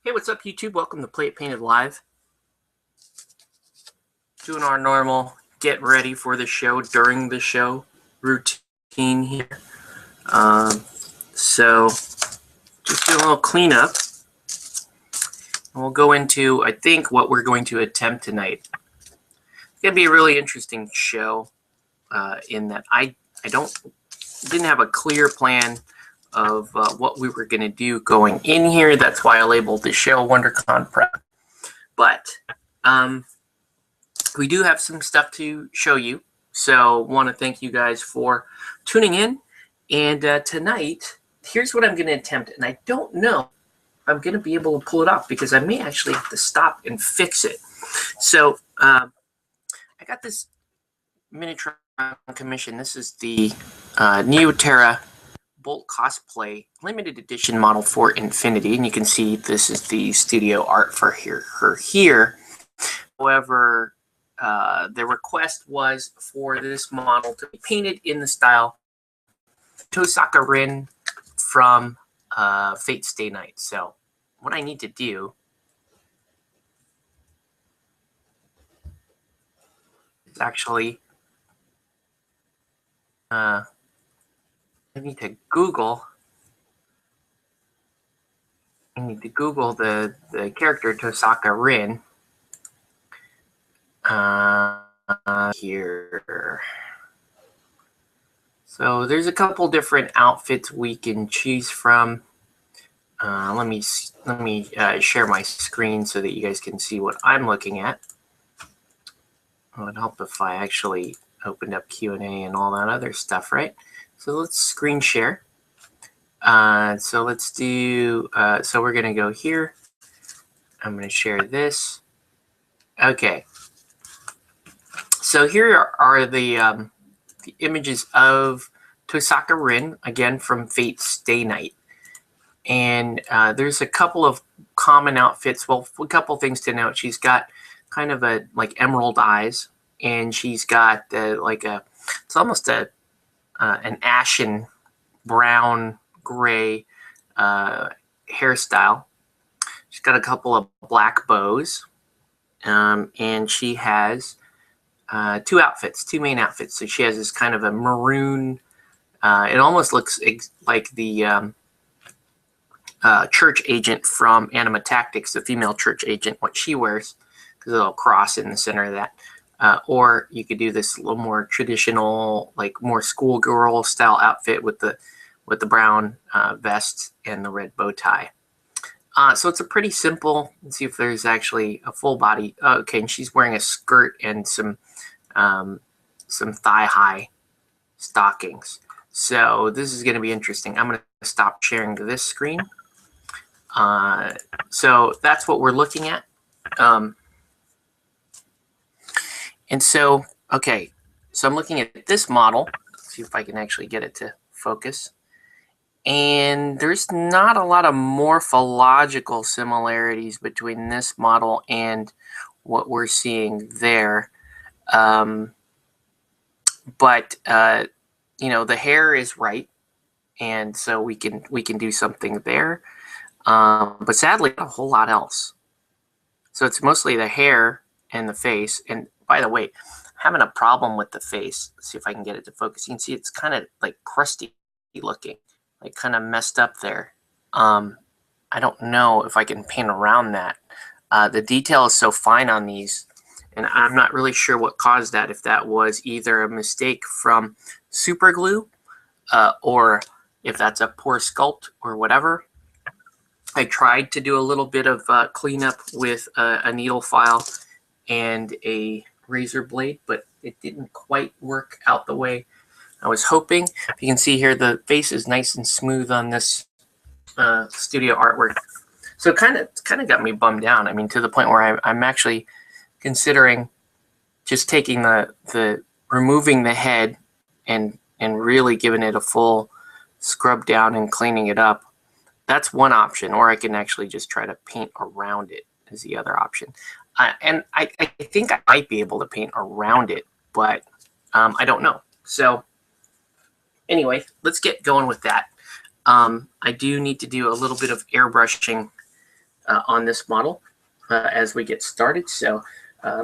Hey, what's up, YouTube? Welcome to Play It Painted Live. Doing our normal get ready for the show, during the show routine here. So, just do a little cleanup. And we'll go into, I think, what we're going to attempt tonight. It's going to be a really interesting show in that I didn't have a clear plan of what we were going to do going in here. That's why I labeled the show WonderCon Prep. But we do have some stuff to show you. So want to thank you guys for tuning in. And tonight, here's what I'm going to attempt. And I don't know if I'm going to be able to pull it off because I may actually have to stop and fix it. So I got this miniature on commission. This is the Neoterra Bolt Cosplay limited edition model for Infinity, and you can see this is the studio art for her here. However, the request was for this model to be painted in the style Tosaka Rin from Fate Stay Night. So what I need to do is actually I need to Google the character Tosaka Rin here. So there's a couple different outfits we can choose from. Let me share my screen so that you guys can see what I'm looking at. It would help if I actually opened up Q&A and all that other stuff, right? So let's screen share. So let's do, so we're going to go here. I'm going to share this. Okay. So here are the images of Tosaka Rin, again, from Fate Stay Night. And there's a couple of common outfits. Well, a couple things to note. She's got kind of a, like, emerald eyes. And she's got like a, it's almost a an ashen brown gray hairstyle. She's got a couple of black bows, and she has two main outfits. So she has this kind of a maroon. It almost looks like the church agent from Anima Tactics, the female church agent, what she wears, because there's a little cross in the center of that. Or you could do this a little more traditional, like more schoolgirl style outfit with the brown vest and the red bow tie. So it's a pretty simple. Let's see if there's actually a full body. Okay, and she's wearing a skirt and some thigh-high stockings. So this is going to be interesting. I'm going to stop sharing this screen. So that's what we're looking at. And so, okay, so I'm looking at this model. Let's see if I can actually get it to focus. And there's not a lot of morphological similarities between this model and what we're seeing there. But, you know, the hair is right. And so we can do something there. But sadly, not a whole lot else. So it's mostly the hair and the face. And by the way, I'm having a problem with the face. Let's see if I can get it to focus. You can see it's kind of like crusty looking, like kind of messed up there. I don't know if I can paint around that. The detail is so fine on these, and I'm not really sure what caused that, if that was either a mistake from super glue or if that's a poor sculpt or whatever. I tried to do a little bit of cleanup with a needle file and a razor blade, but it didn't quite work out the way I was hoping. You can see here the face is nice and smooth on this studio artwork. So it kind of got me bummed out. I mean, to the point where I'm actually considering just taking removing the head and really giving it a full scrub down and cleaning it up. That's one option, or I can actually just try to paint around it is the other option. And I think I might be able to paint around it, but I don't know. So anyway, let's get going with that. I do need to do a little bit of airbrushing on this model as we get started. So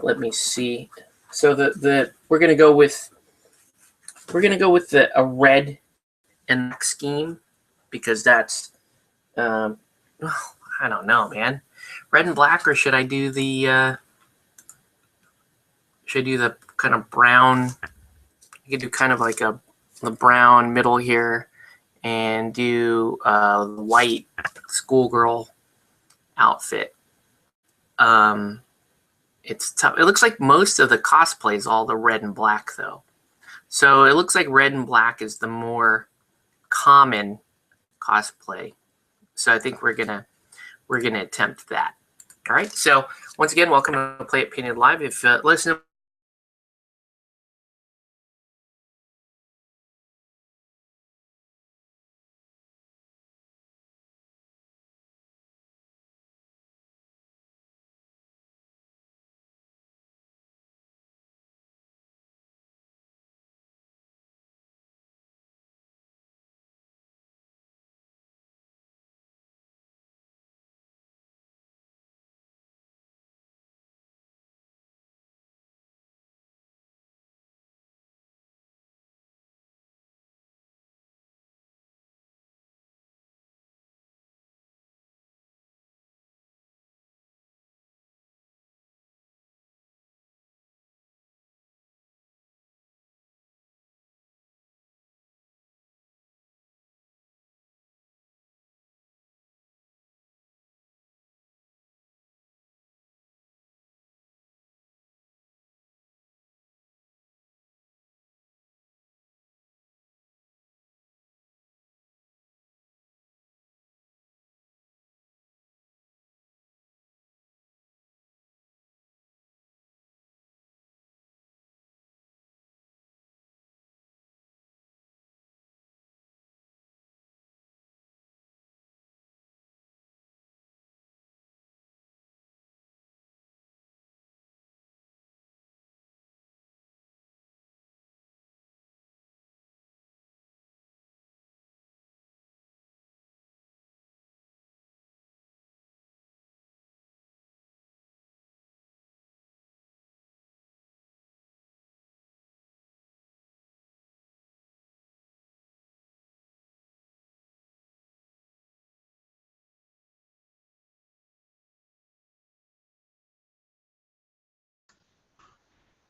let me see. So we're gonna go with a red and black scheme because that's well, I don't know, man. Red and black, or should I do the kind of brown? You could do kind of like the brown middle here, and do white schoolgirl outfit. It's tough. It looks like most of the cosplay is all the red and black, though. So it looks like red and black is the more common cosplay. So I think we're gonna attempt that. All right. So once again, welcome to Play It Painted Live. If listen.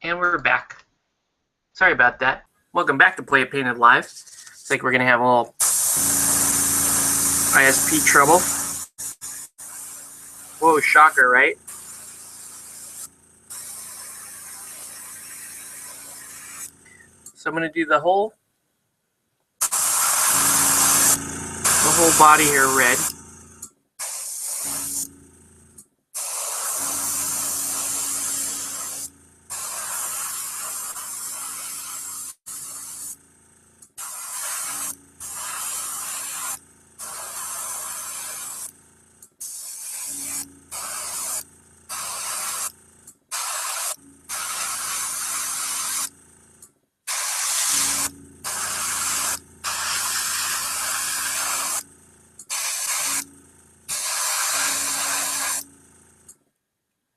And we're back. Sorry about that. Welcome back to Play It Painted Live. It's like we're gonna have a little ISP trouble. Whoa, shocker, right? So I'm gonna do the whole body here red.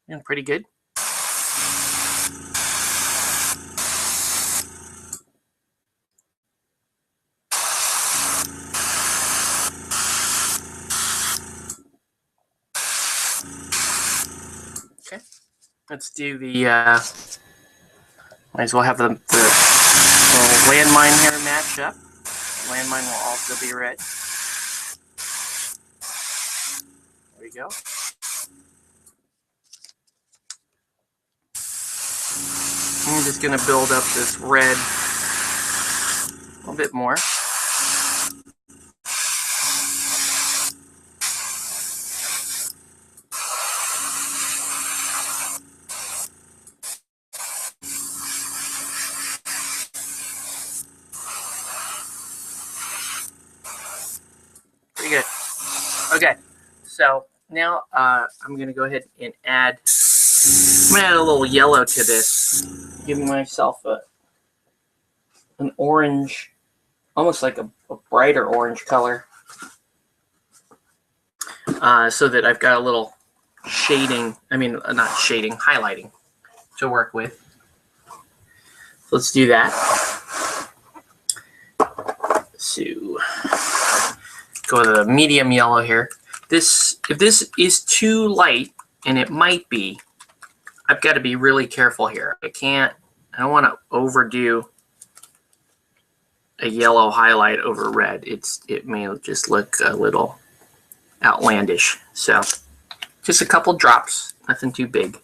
And pretty good. Okay, let's do the, might as well have the landmine here match up. Landmine will also be red. There we go. I'm just going to build up this red a little bit more. Pretty good. Okay, so now I'm going to go ahead and add, I'm going to add a little yellow to this, giving myself an orange, almost like a brighter orange color. so that I've got a little shading, not shading, highlighting to work with. So let's do that. So go to the medium yellow here. If this is too light, and it might be, I've got to be really careful here. I don't want to overdo a yellow highlight over red. It may just look a little outlandish. So just a couple drops, nothing too big.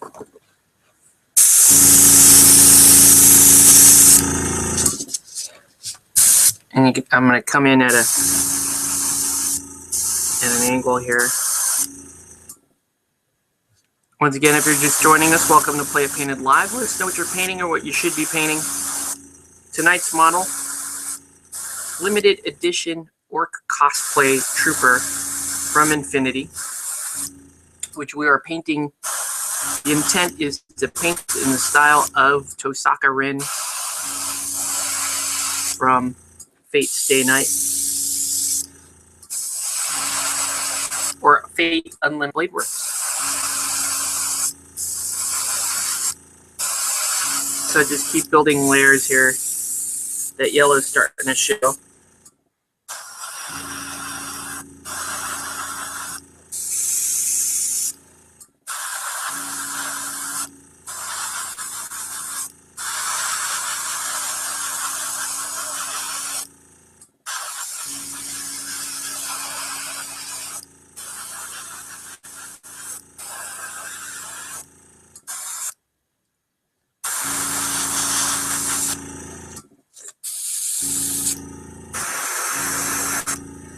And I'm going to come in at an angle here. Once again, if you're just joining us, welcome to Play It Painted Live. Let us know what you're painting or what you should be painting. Tonight's model, limited edition orc cosplay trooper from Infinity, which we are painting. The intent is to paint in the style of Tosaka Rin from Fate Stay Night, or Fate Unlimited Blade Works. So just keep building layers here. That yellow is starting to show.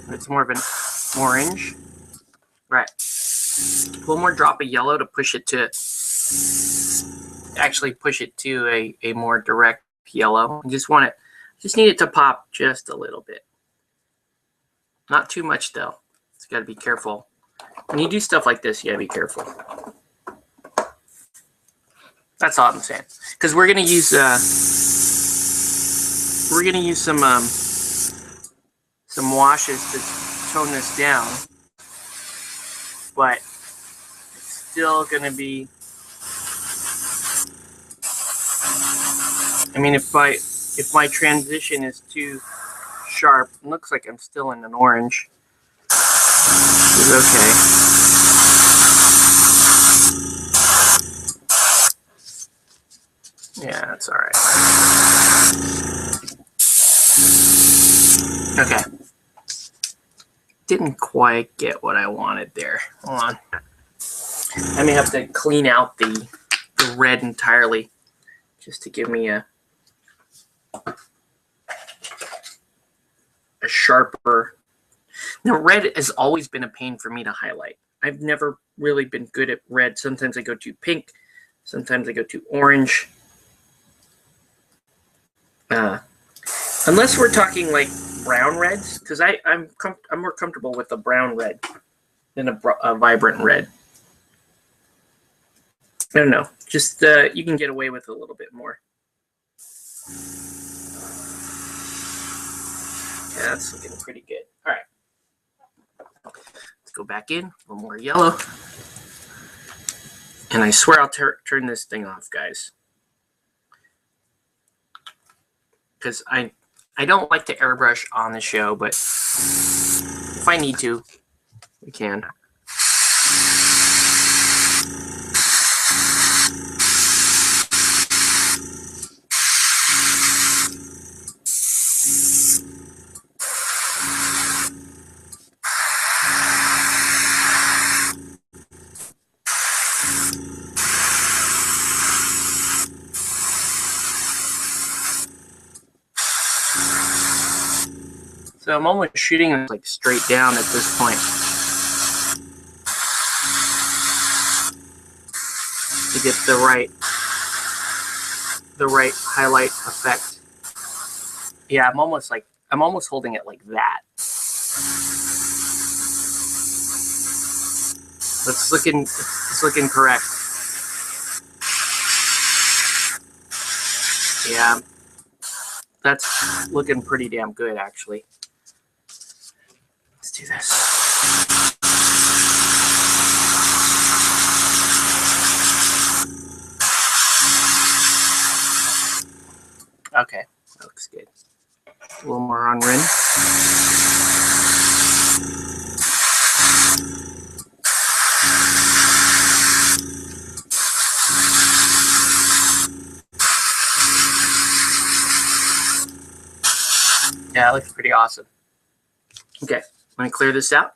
It's more of an orange. Right. One more drop of yellow to push it to, actually push it to a more direct yellow. I just need it to pop just a little bit. Not too much though. It's got to be careful. When you do stuff like this, you got to be careful. That's all I'm saying. Because we're gonna use some washes to tone this down, but it's still gonna be. I mean, if my transition is too sharp, it looks like I'm still in an orange. It's okay. Yeah, that's all right. Okay. Didn't quite get what I wanted there. Hold on. I may have to clean out the red entirely just to give me a sharper. Now, red has always been a pain for me to highlight. I've never really been good at red. Sometimes I go too pink. Sometimes I go too orange. Unless we're talking like brown reds, because I'm more comfortable with a brown red than a vibrant red. I don't know. Just you can get away with a little bit more. Yeah, that's looking pretty good. All right. Let's go back in. A little more yellow. And I swear I'll turn this thing off, guys. Because I don't like to airbrush on the show, but if I need to, we can. So I'm almost shooting it like straight down at this point to get the right highlight effect. Yeah, I'm almost holding it like that. It's looking correct. Yeah, that's looking pretty damn good, actually. Let's do this. Okay, that looks good. A little more on Rin. Yeah, it looks pretty awesome. Okay, let me clear this out.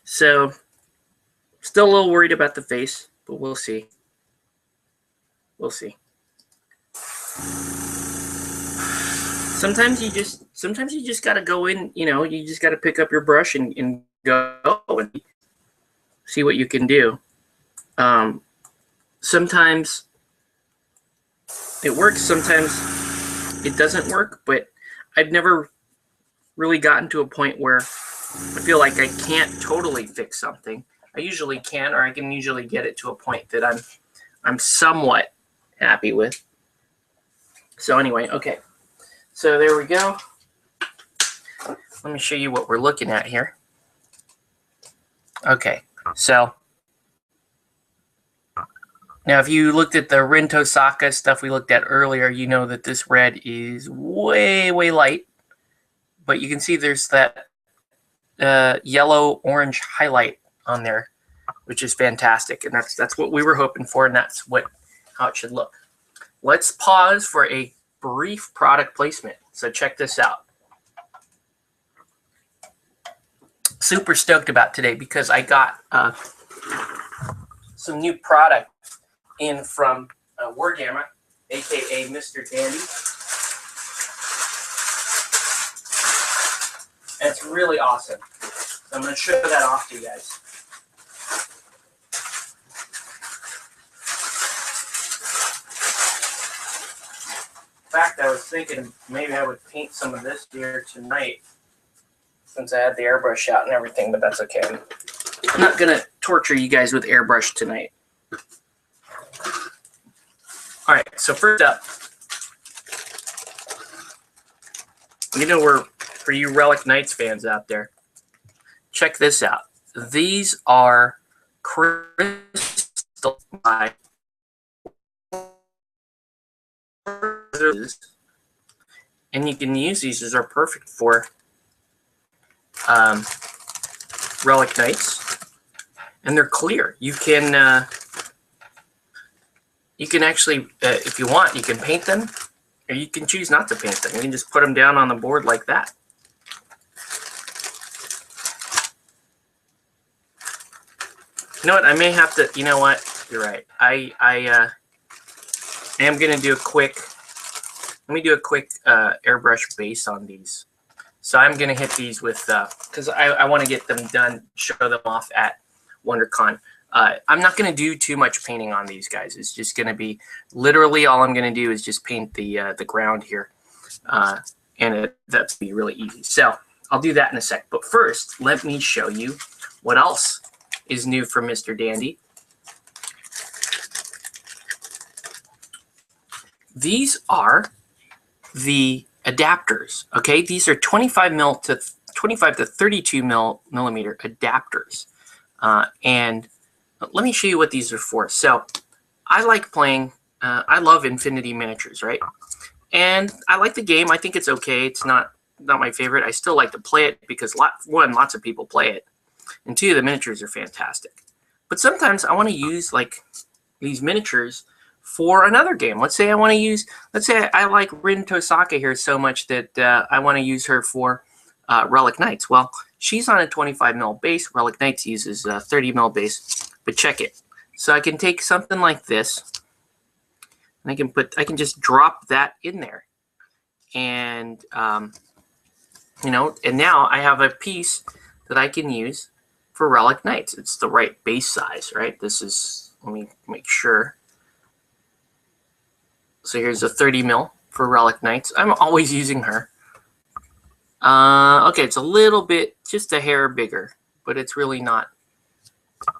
So, still a little worried about the face, but we'll see. We'll see. Sometimes you just got to go in, you just got to pick up your brush and go and see what you can do. Sometimes it works, sometimes it doesn't work, but I've never really gotten to a point where I feel like I can't totally fix something. I usually can, or I can usually get it to a point that I'm somewhat happy with. So anyway, okay. So there we go. Let me show you what we're looking at here. Okay, so now if you looked at the Rin Tosaka stuff we looked at earlier, you know that this red is way, way light. But you can see there's that yellow-orange highlight on there, which is fantastic. And that's what we were hoping for, and that's how it should look. Let's pause for a brief product placement. So check this out. Super stoked about today because I got some new product in from Wargammer, aka Mr. Dandy. And it's really awesome. So I'm going to show that off to you guys. In fact, I was thinking maybe I would paint some of this here tonight since I had the airbrush out and everything, but that's okay. I'm not going to torture you guys with airbrush tonight. All right, so first up, for you Relic Knights fans out there, check this out. These are crystal and you can use these as are perfect for Relic Knights, and they're clear. You can actually, if you want, you can paint them, or you can choose not to paint them. You can just put them down on the board like that. You know what? I may have to. You know what? You're right. I am going to do a quick. Let me do a quick airbrush base on these. So I'm going to hit these with because I want to get them done, show them off at WonderCon. I'm not going to do too much painting on these guys. It's just going to be literally all I'm going to do is just paint the ground here, and that's be really easy. So I'll do that in a sec. But first, let me show you what else is new from Mr. Dandy. These are the adapters. Okay, these are 25 to 32 millimeter adapters, and let me show you what these are for. So I like playing. I love Infinity Miniatures, right? And I like the game. I think it's okay. It's not my favorite. I still like to play it because lots of people play it, and two, the miniatures are fantastic. But sometimes I want to use like these miniatures for another game. Let's say I like Rin Tosaka here so much that I want to use her for Relic Knights. Well, she's on a 25 mil base. Relic Knights uses a 30 mil base. But check it. So I can take something like this, and I can just drop that in there, and and now I have a piece that I can use for Relic Knights. It's the right base size, right? This is. Let me make sure. So here's a 30 mil for Relic Knights. I'm always using her. Okay, it's a little bit, just a hair bigger, but it's really not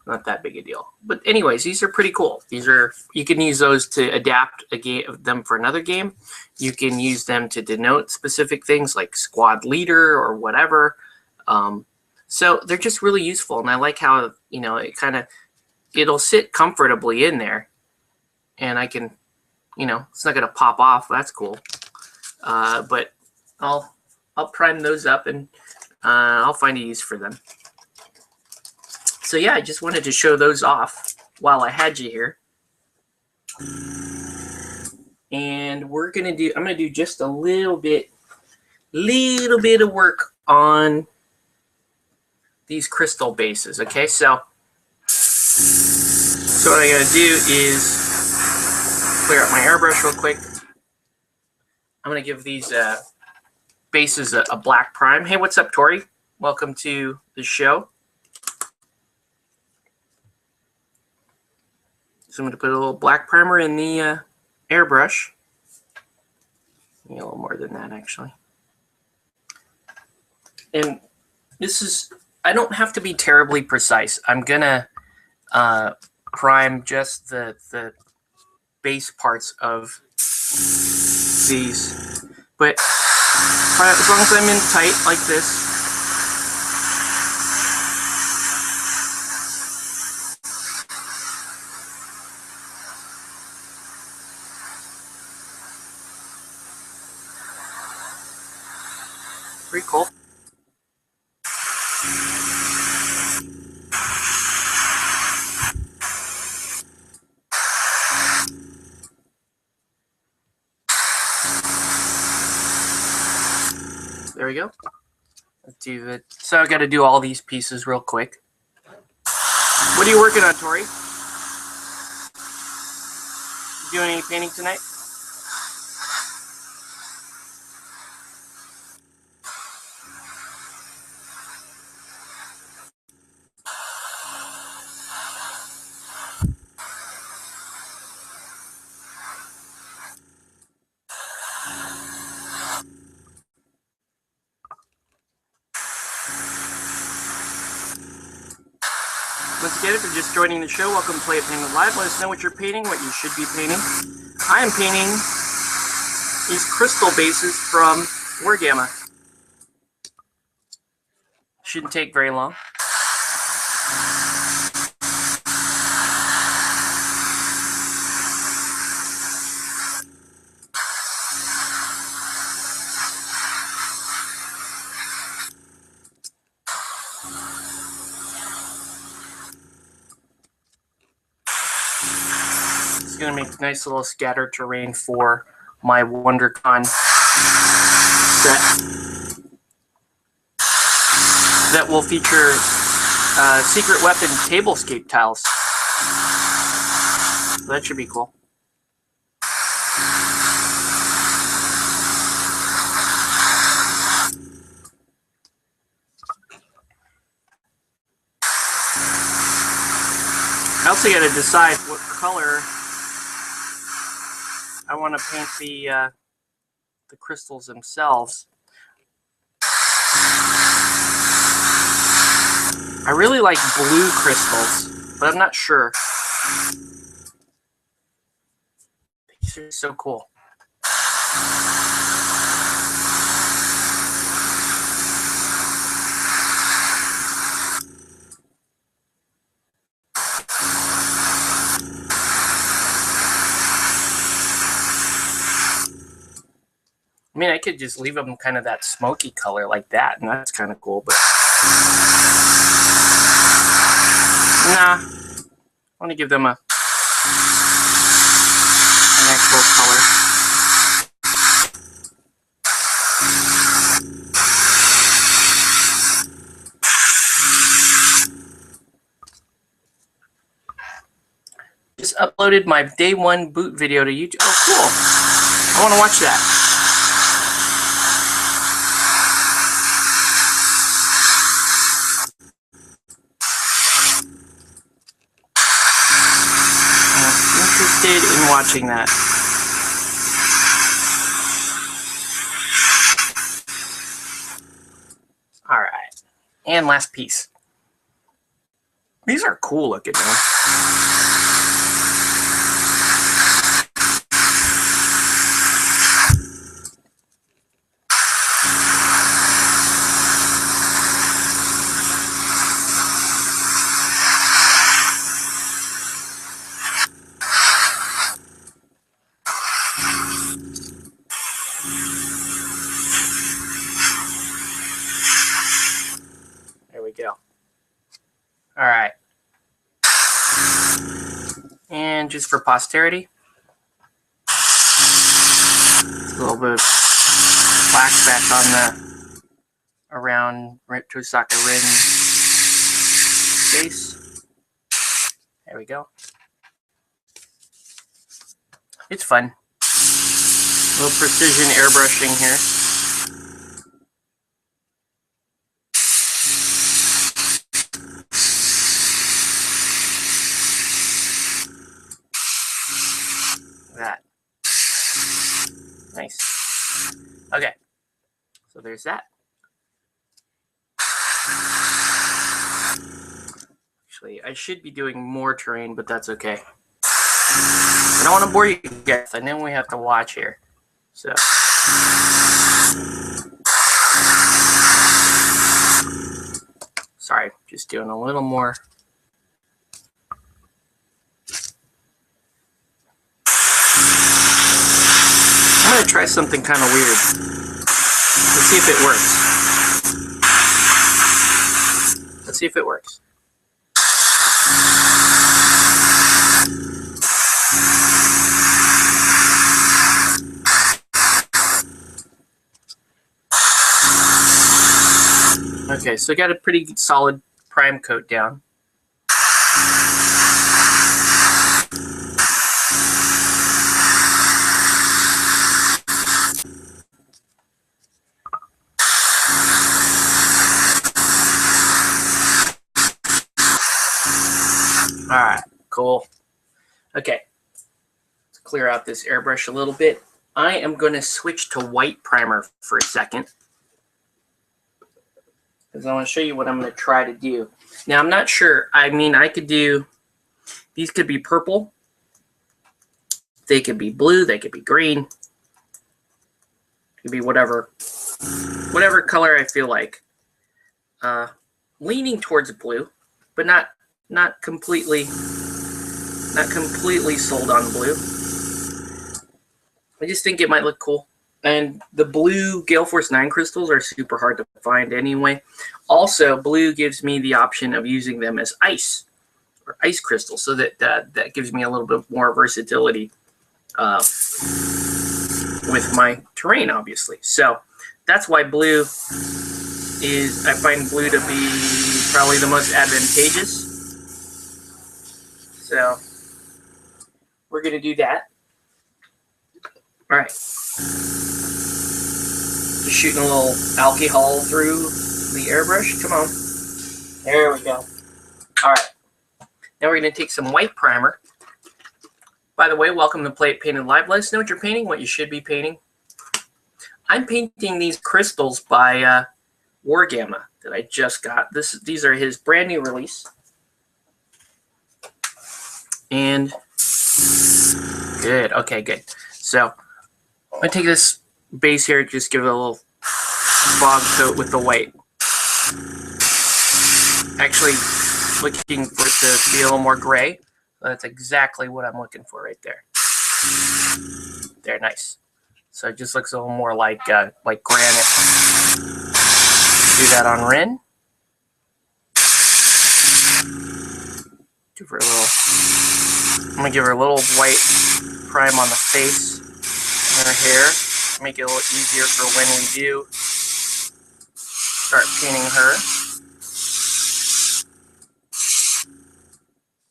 that big a deal. But anyways, these are pretty cool. You can use those to adapt them for another game. You can use them to denote specific things like squad leader or whatever. So they're just really useful, and I like how, you know, it'll sit comfortably in there, and I can, you know, it's not gonna pop off. That's cool. But I'll prime those up, and I'll find a use for them. So yeah, I just wanted to show those off while I had you here. And I'm gonna do just a little bit of work on these crystal bases. Okay, so what I'm gonna do is clear up my airbrush real quick. I'm gonna give these bases a black prime. Hey, what's up, Tori? Welcome to the show. So I'm going to put a little black primer in the airbrush. Maybe a little more than that, actually. And this is, I don't have to be terribly precise. I'm going to prime just the base parts of these. But as long as I'm in tight like this, pretty cool. There we go. Let's do it. So I got to do all these pieces real quick. What are you working on, Tori? You doing any painting tonight? Once again, if you're just joining the show, welcome to Play It Painting Live. Let us know what you're painting, what you should be painting. I am painting these crystal bases from Wargamma. Shouldn't take very long. It's going to make a nice little scatter terrain for my WonderCon set that will feature secret weapon tablescape tiles. So that should be cool. I also got to decide what color I want to paint the crystals themselves. I really like blue crystals, but I'm not sure. These are so cool. I mean, I could just leave them kind of that smoky color like that, and that's kind of cool, but nah, I want to give them an actual color. Just uploaded my day one boot video to YouTube. Oh, cool. I want to watch that. In watching that. All right, and last piece. These are cool looking, man. just for posterity. A little bit of wax back on the around Tosaka Rin base. There we go. It's fun. A little precision airbrushing here. That. Nice. Okay. So there's that. Actually, I should be doing more terrain, but that's okay. I don't want to bore you guys. I know we have to watch here. So. Sorry, just doing a little more. I'm going to try something kind of weird. Let's see if it works. Let's see if it works. Okay, so I got a pretty solid prime coat down. All right, cool. Okay, let's clear out this airbrush a little bit. I am going to switch to white primer for a second, because I want to show you what I'm going to try to do. Now, I'm not sure. I mean, I could do, these could be purple. They could be blue. They could be green. It could be whatever color I feel like. Leaning towards blue, but not completely sold on blue. I just think it might look cool. And the blue Gale Force 9 crystals are super hard to find anyway. Also, blue gives me the option of using them as ice or ice crystals, so that gives me a little bit more versatility with my terrain, obviously. So that's why blue is, I find blue to be probably the most advantageous. So we're going to do that. All right. Just shooting a little alcohol through the airbrush. Come on. There we go. All right. Now we're going to take some white primer. By the way, welcome to Play It Painted Live. Let us know what you're painting, what you should be painting. I'm painting these crystals by Wargamma that I just got. These are his brand new release. And good. Okay, good. So I'm going to take this base here, just give it a little fog coat with the white. Actually, looking for it to be a little more gray. That's exactly what I'm looking for right there. There, nice. So it just looks a little more like granite. Do that on Rin. Give her a little. I'm gonna give her a little white prime on the face and her hair. Make it a little easier for when we do start painting her.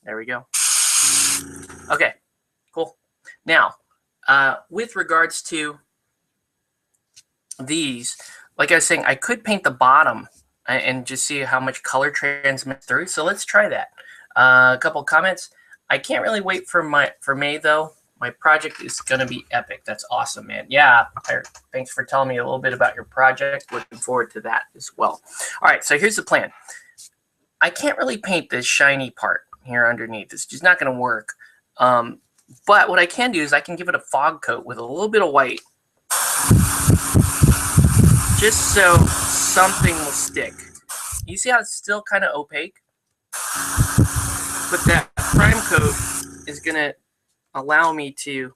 There we go. Okay, cool. Now, with regards to these, like I was saying, I could paint the bottom and just see how much color transmits through. So let's try that. A couple comments. I can't really wait for May though. My project is gonna be epic. That's awesome, man. Yeah, thanks for telling me a little bit about your project. Looking forward to that as well. All right, so here's the plan. I can't really paint this shiny part here underneath. It's just not gonna work. But what I can do is I can give it a fog coat with a little bit of white, just so something will stick. You see how it's still kind of opaque? But that prime coat is going to allow me to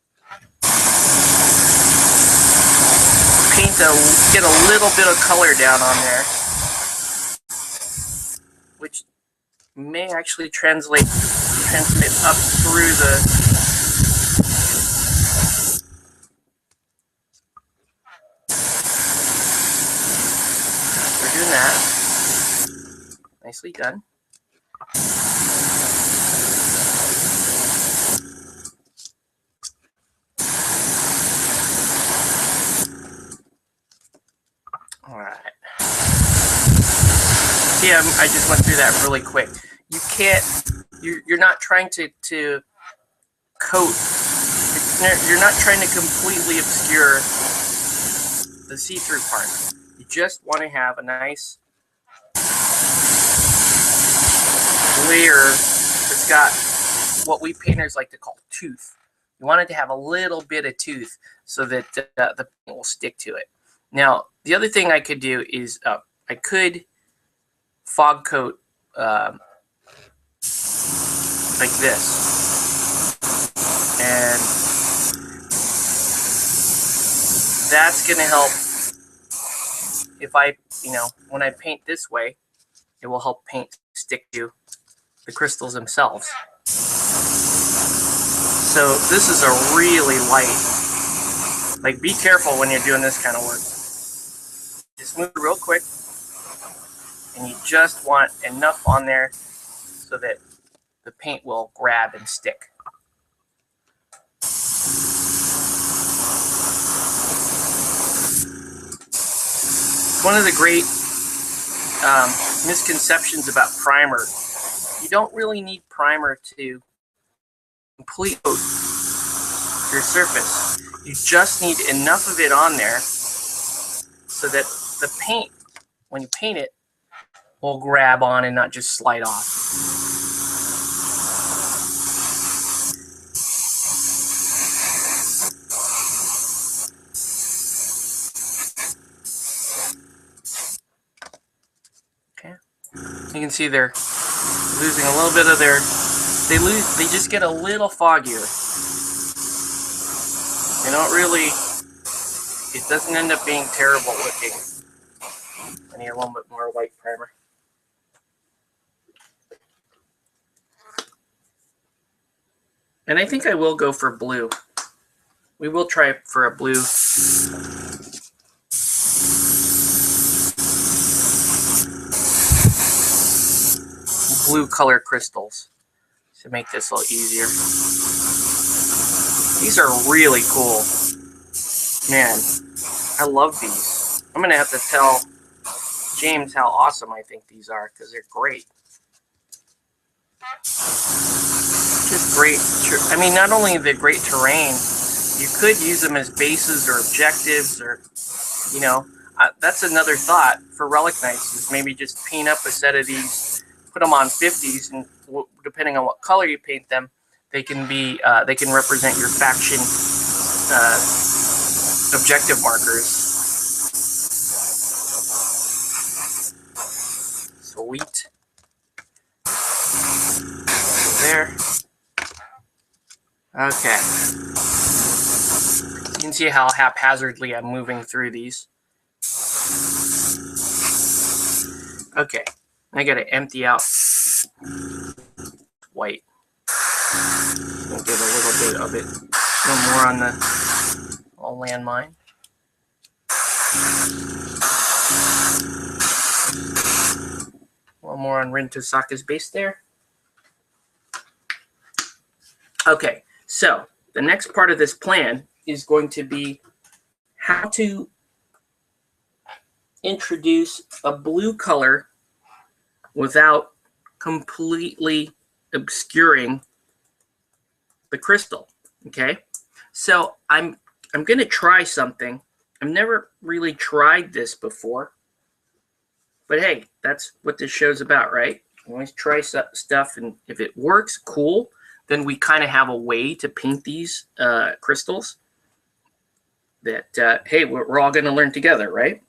get a little bit of color down on there, which may actually translate transmit up through the... We're doing that. Nicely done. All right. See, I just went through that really quick. You can't, you're not trying to coat, you're not trying to completely obscure the see-through part. You just want to have a nice layer that's got what we painters like to call tooth. You want it to have a little bit of tooth so that the paint will stick to it. Now, the other thing I could do is I could fog coat like this, and that's going to help. If I, when I paint this way, it will help paint stick to the crystals themselves. So this is a really light, like, be careful when you're doing this kind of work. Just move real quick, and you just want enough on there so that the paint will grab and stick. One of the great misconceptions about primer, you don't really need primer to complete coat your surface. You just need enough of it on there so that the paint, when you paint it, will grab on and not just slide off. Okay, you can see they're losing a little bit of their, they just get a little foggier. They don't really, it doesn't end up being terrible looking. I need a little bit more white primer. And I think I will go for blue. We will try for a blue. Blue color crystals to make this a little easier. These are really cool. Man, I love these. I'm going to have to tell James how awesome I think these are because they're great. Just great. I mean, not only are they great terrain, you could use them as bases or objectives, or, that's another thought for relic nights, is maybe just paint up a set of these, put them on 50s, and depending on what color you paint them, they can be, they can represent your faction objective markers. Sweet. There. Okay. You can see how haphazardly I'm moving through these. Okay. I gotta empty out white. We'll give a little bit of it. No more on the landmine. One more on Rin Tosaka's base there. Okay, so the next part of this plan is going to be how to introduce a blue color without completely obscuring the crystal. Okay, so I'm going to try something. I've never really tried this before, but hey, that's what this show's about, right? You always try stuff, and if it works, cool. Then we kind of have a way to paint these crystals that, hey, we're all going to learn together, right?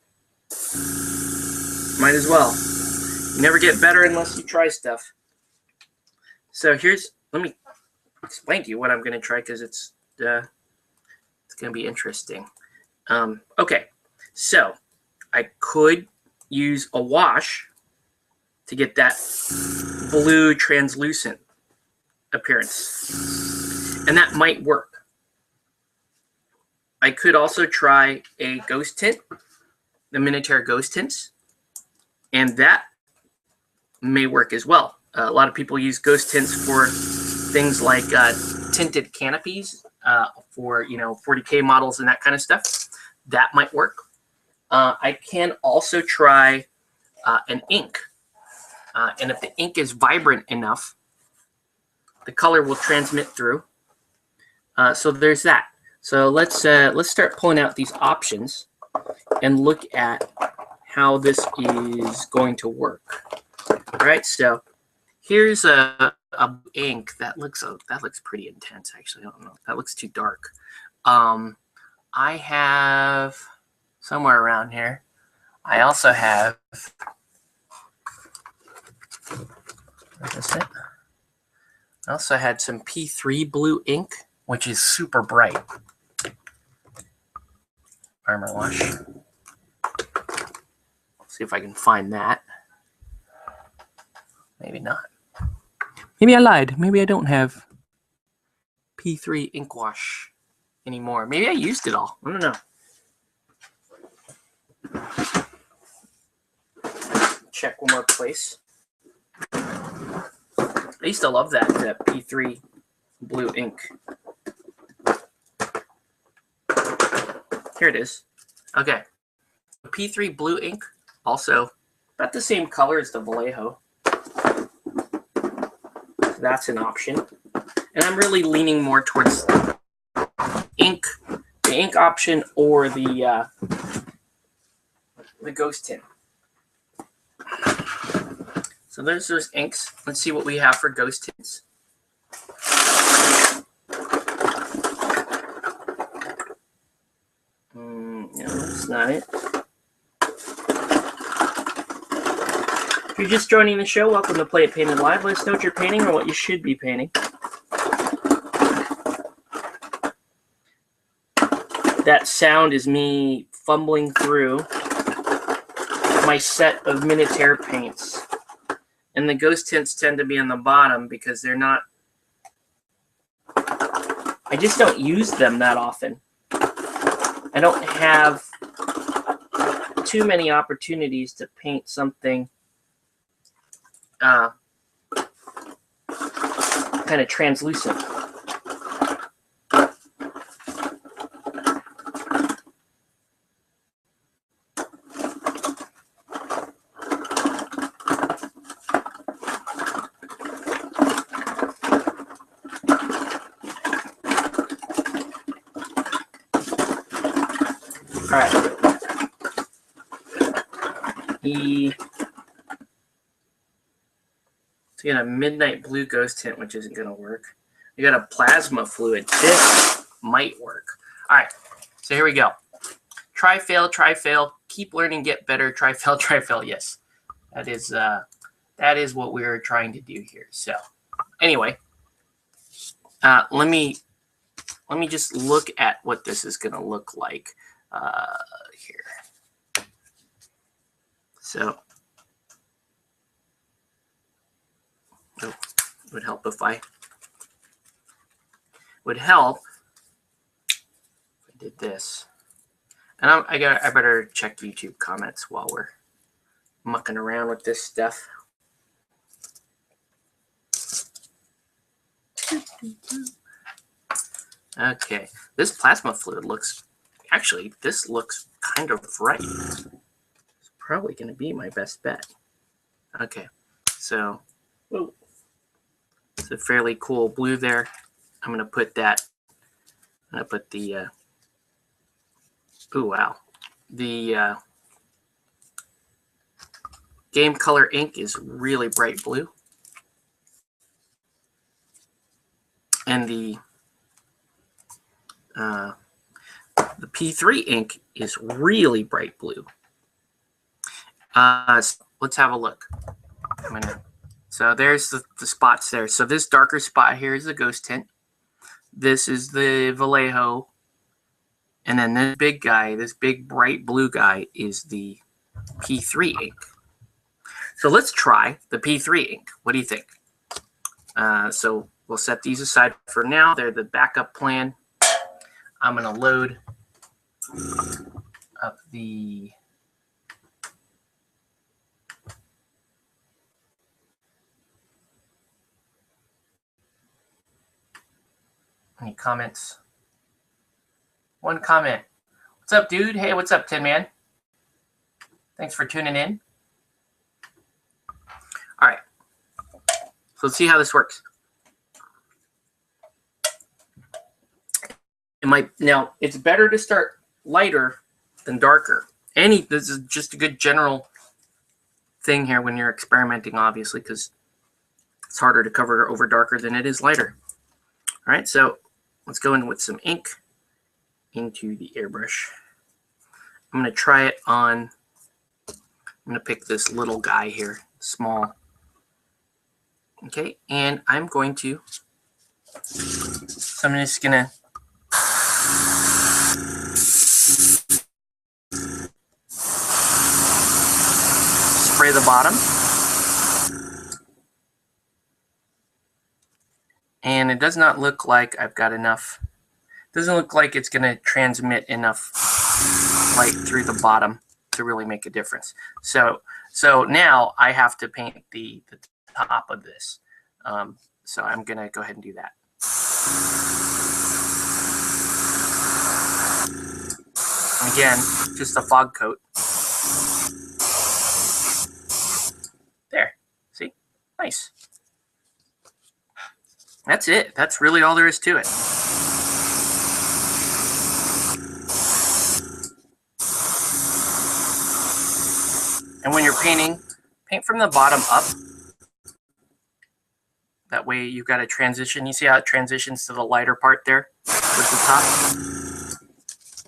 Might as well. You never get better unless you try stuff. So let me explain to you what I'm going to try, because it's going to be interesting. Okay, so I could use a wash to get that blue translucent. appearance. And that might work. I could also try a ghost tint, the Minotaur ghost tints, and that may work as well. A lot of people use ghost tints for things like tinted canopies for 40K models and that kind of stuff. That might work. I can also try an ink, and if the ink is vibrant enough, the color will transmit through. So there's that. So let's start pulling out these options and look at how this is going to work. All right, so here's a ink that looks pretty intense. Actually, I don't know. That looks too dark. I have somewhere around here. I also have. Where is it? I also had some P3 blue ink, which is super bright. Armor wash. See if I can find that. Maybe not. Maybe I lied. Maybe I don't have P3 ink wash anymore. Maybe I used it all. I don't know. Check one more place. I used to love that P3 blue ink. Here it is. Okay. P3 blue ink, also about the same color as the Vallejo. So that's an option. And I'm really leaning more towards ink, the ink option, or the ghost tint. So there's those inks. Let's see what we have for ghost tints. No, that's not it. If you're just joining the show, welcome to Play It Painted Live. Let us know what you're painting or what you should be painting. That sound is me fumbling through my set of Minotaur paints. And the ghost tints tend to be on the bottom because they're not... I just don't use them that often. I don't have too many opportunities to paint something kind of translucent. All right. So you got a midnight blue ghost tint, which isn't going to work. You got a plasma fluid. This might work. All right. So here we go. Try, fail, try, fail. Keep learning, get better. Try, fail, try, fail. Yes, that is what we're trying to do here. So anyway, let me just look at what this is going to look like. Here. So, it would help if I did this. And I better check YouTube comments while we're mucking around with this stuff. Okay, this plasma fluid looks. Actually, this looks kind of right. It's probably going to be my best bet. Okay, so it's a fairly cool blue there. I'm going to put that. I'm going to put the. Oh wow, the game color ink is really bright blue, and the P3 ink is really bright blue. So let's have a look. So there's the spots there. So this darker spot here is the ghost tint. This is the Vallejo. And then this big guy, this big bright blue guy, is the P3 ink. So let's try the P3 ink. What do you think? So we'll set these aside for now. They're the backup plan. I'm going to load up the any comments? One comment. What's up, dude? Hey, what's up, Tin Man? Thanks for tuning in. All right. So let's see how this works. Now it's better to start lighter than darker. This is just a good general thing here when you're experimenting, obviously, because it's harder to cover over darker than it is lighter. All right, so let's go in with some ink into the airbrush. I'm going to try it on, I'm going to pick this little guy here, small. Okay, and I'm going to, so I'm just going to spray the bottom. And it does not look like I've got enough. Doesn't look like it's going to transmit enough light through the bottom to really make a difference. So now I have to paint the top of this. So I'm going to go ahead and do that. And again, just a fog coat. There. See? Nice. That's it. That's really all there is to it. And when you're painting, paint from the bottom up. That way you've got a transition. You see how it transitions to the lighter part there with the top?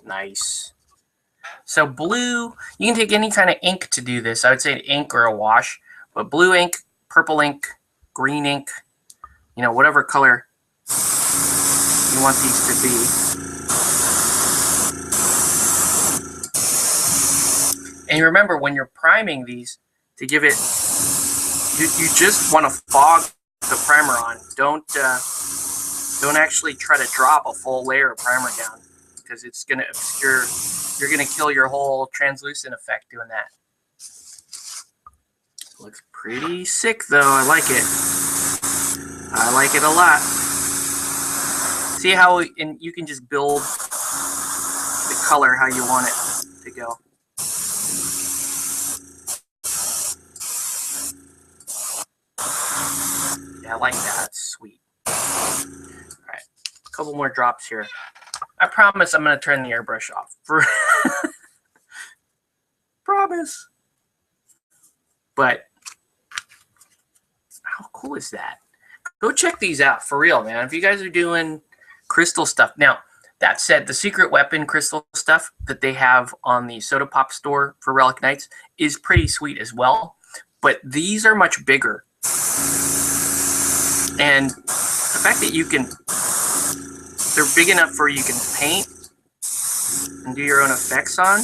Nice. So blue, you can take any kind of ink to do this. I would say ink or a wash. But blue ink, purple ink, green ink, you know, whatever color you want these to be. And you remember when you're priming these, to give it, you just want to fog the primer on. Don't actually try to drop a full layer of primer down, because it's going to obscure, you're going to kill your whole translucent effect doing that. Looks pretty sick though, I like it. I like it a lot. See how, and you can just build the color how you want it to go. Yeah, I like that. That's sweet. All right, a couple more drops here. I promise I'm going to turn the airbrush off. Promise. But how cool is that? Go check these out for real, man. If you guys are doing crystal stuff. Now, that said, the secret weapon crystal stuff that they have on the Soda Pop store for Relic Knights is pretty sweet as well. But these are much bigger. And the fact that you can, they're big enough for you can paint and do your own effects on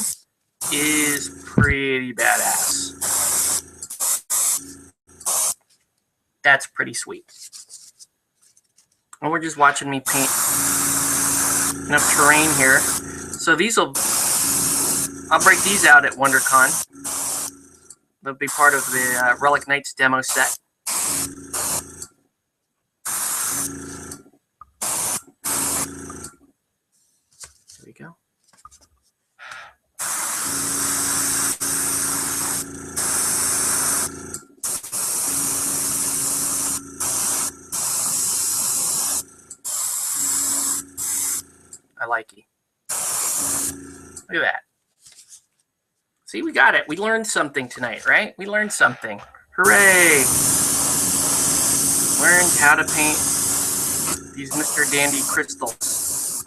is pretty badass. That's pretty sweet. And we're just watching me paint enough terrain here. So I'll break these out at WonderCon. They'll be part of the Relic Knights demo set. There we go. I like it. Look at that. See, we got it. We learned something tonight, right? We learned something. Hooray! Learned how to paint these Mr. Dandy crystals.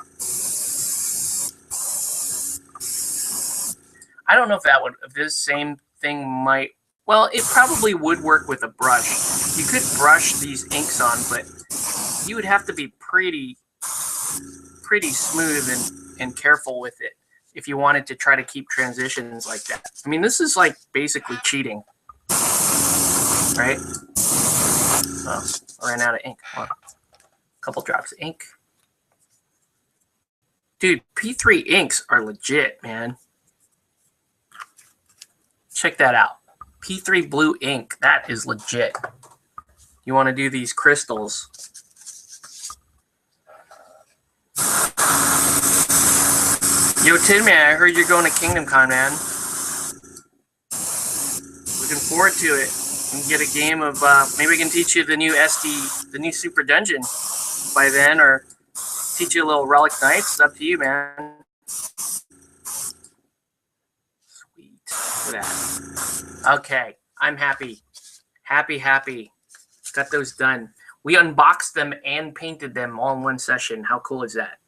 I don't know if this same thing might, well, it probably would work with a brush. You could brush these inks on, but you would have to be pretty smooth and careful with it if you wanted to try to keep transitions like that. I mean, this is like basically cheating, right? Oh, I ran out of ink. Hold on. couple drops of ink. Dude, P3 inks are legit, man. Check that out. P3 blue ink, that is legit. You want to do these crystals. Yo, Tin Man, I heard you're going to Kingdom Con, man. Looking forward to it. We can get a game of, maybe we can teach you the new SD, the new Super Dungeon by then, or teach you a little Relic Knights. It's up to you, man. Sweet. Look at that. Okay, I'm happy. Happy. Got those done. We unboxed them and painted them all in one session. How cool is that?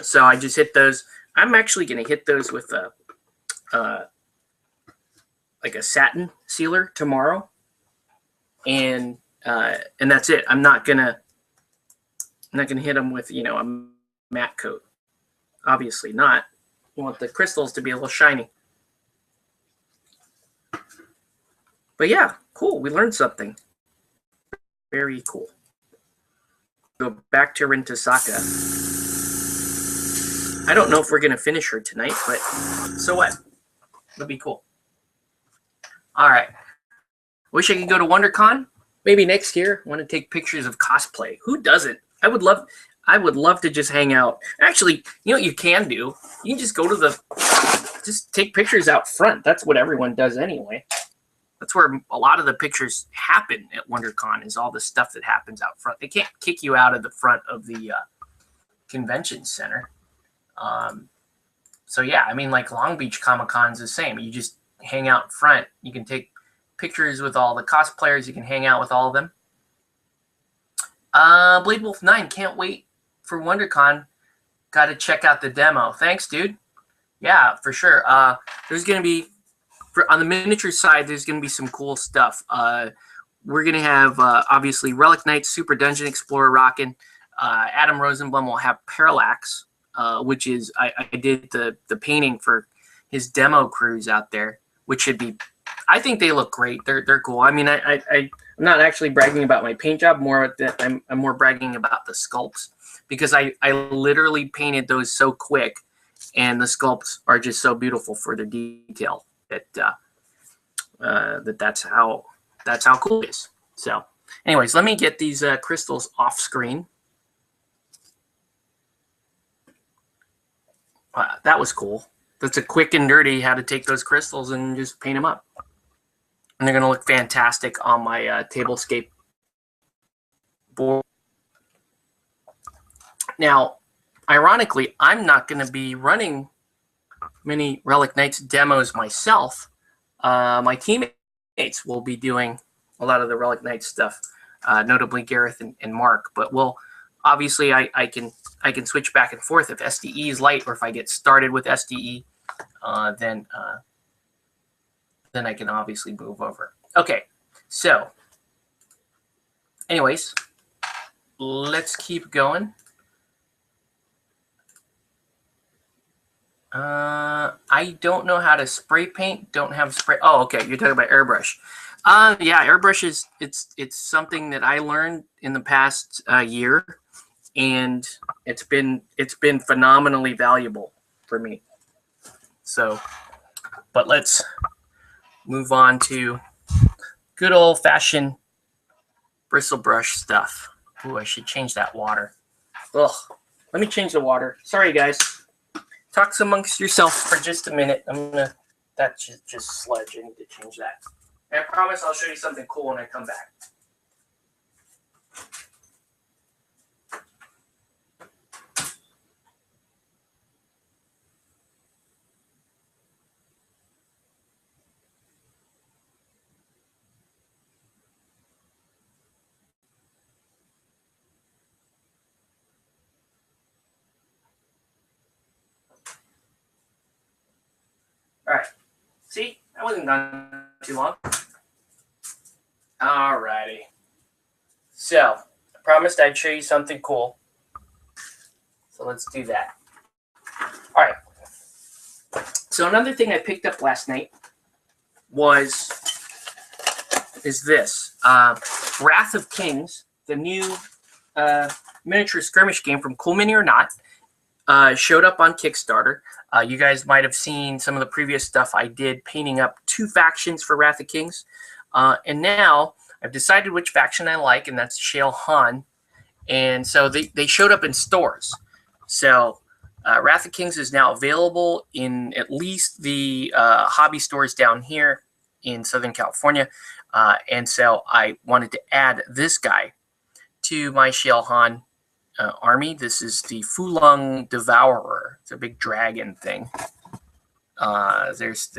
So I just hit those. I'm actually going to hit those with like a satin sealer tomorrow, and that's it. I'm not gonna hit them with, you know, a matte coat. Obviously not. You want the crystals to be a little shiny. But yeah, cool. We learned something. Very cool. Go back to Rintasaka. I don't know if we're going to finish her tonight, but so what? It'll be cool. All right. Wish I could go to WonderCon. Maybe next year. Want to take pictures of cosplay. Who doesn't? I would love to just hang out. Actually, you know what you can do? You can just go to just take pictures out front. That's what everyone does anyway. That's where a lot of the pictures happen at WonderCon, is all the stuff that happens out front. They can't kick you out of the front of the convention center. So yeah, I mean, like Long Beach Comic-Con's the same. You just hang out front. You can take pictures with all the cosplayers. You can hang out with all of them. Blade Wolf 9, can't wait for WonderCon. Got to check out the demo. Thanks, dude. Yeah, for sure. There's going to be, on the miniature side, there's going to be some cool stuff. We're going to have, obviously, Relic Knights, Super Dungeon Explorer rocking. Adam Rosenblum will have Parallax, which is, I did the painting for his demo crews out there, which should be, I think they look great. They're cool. I mean, I'm not actually bragging about my paint job. I'm more bragging about the sculpts, because I literally painted those so quick, and the sculpts are just so beautiful for their detail that that's how cool it is. So, anyways, let me get these crystals off screen. That was cool. That's a quick and dirty how to take those crystals and just paint them up. And they're going to look fantastic on my tablescape board. Now, ironically, I'm not going to be running many Relic Knights demos myself. My teammates will be doing a lot of the Relic Knights stuff, notably Gareth and Mark. But we'll obviously I can switch back and forth if SDE is light, or if I get started with SDE, then I can obviously move over. Okay, so anyways, let's keep going. I don't know how to spray paint. Don't have spray. Oh, okay. You're talking about airbrush. Yeah, airbrush is it's something that I learned in the past year, and it's been phenomenally valuable for me. So, but let's move on to good old-fashioned bristle brush stuff. Ooh, I should change that water. Ugh. Let me change the water. Sorry, guys. Talk amongst yourself for just a minute. That's just sludge. I need to change that. And I promise I'll show you something cool when I come back. All right. See, that wasn't done too long. All righty. So, I promised I'd show you something cool. So let's do that. All right. So another thing I picked up last night is this. Wrath of Kings, the new miniature skirmish game from Cool Mini or Not, showed up on Kickstarter. You guys might have seen some of the previous stuff I did painting up 2 factions for Wrath of Kings. And now I've decided which faction I like, and that's Shale Han. And so they showed up in stores. So Wrath of Kings is now available in at least the hobby stores down here in Southern California. And so I wanted to add this guy to my Shale Han army. This is the Fulong Devourer. It's a big dragon thing. There's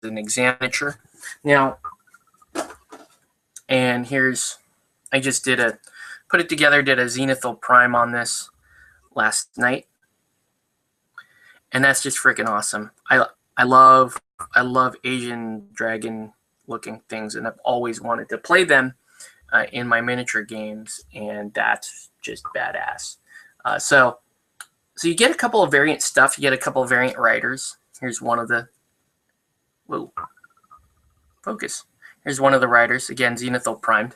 an examiner now, and here's, I just put it together, did a Zenithal Prime on this last night, and that's just freaking awesome. I love Asian dragon looking things, and I've always wanted to play them in my miniature games, and that's just badass. So you get a couple of variant stuff. You get a couple of variant riders. Here's one of the, whoa, focus. Here's one of the riders, again, Zenithal primed.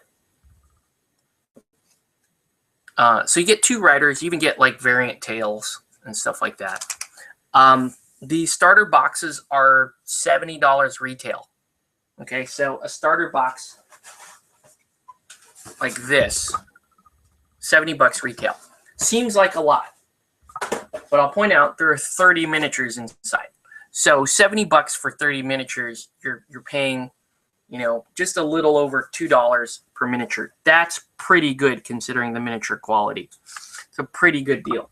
So you get 2 riders. You even get like variant tails and stuff like that. The starter boxes are $70 retail. Okay, so a starter box like this, $70 retail. Seems like a lot, but I'll point out there are 30 miniatures inside. So $70 for 30 miniatures, you're paying, you know, just a little over $2 per miniature. That's pretty good considering the miniature quality. It's a pretty good deal.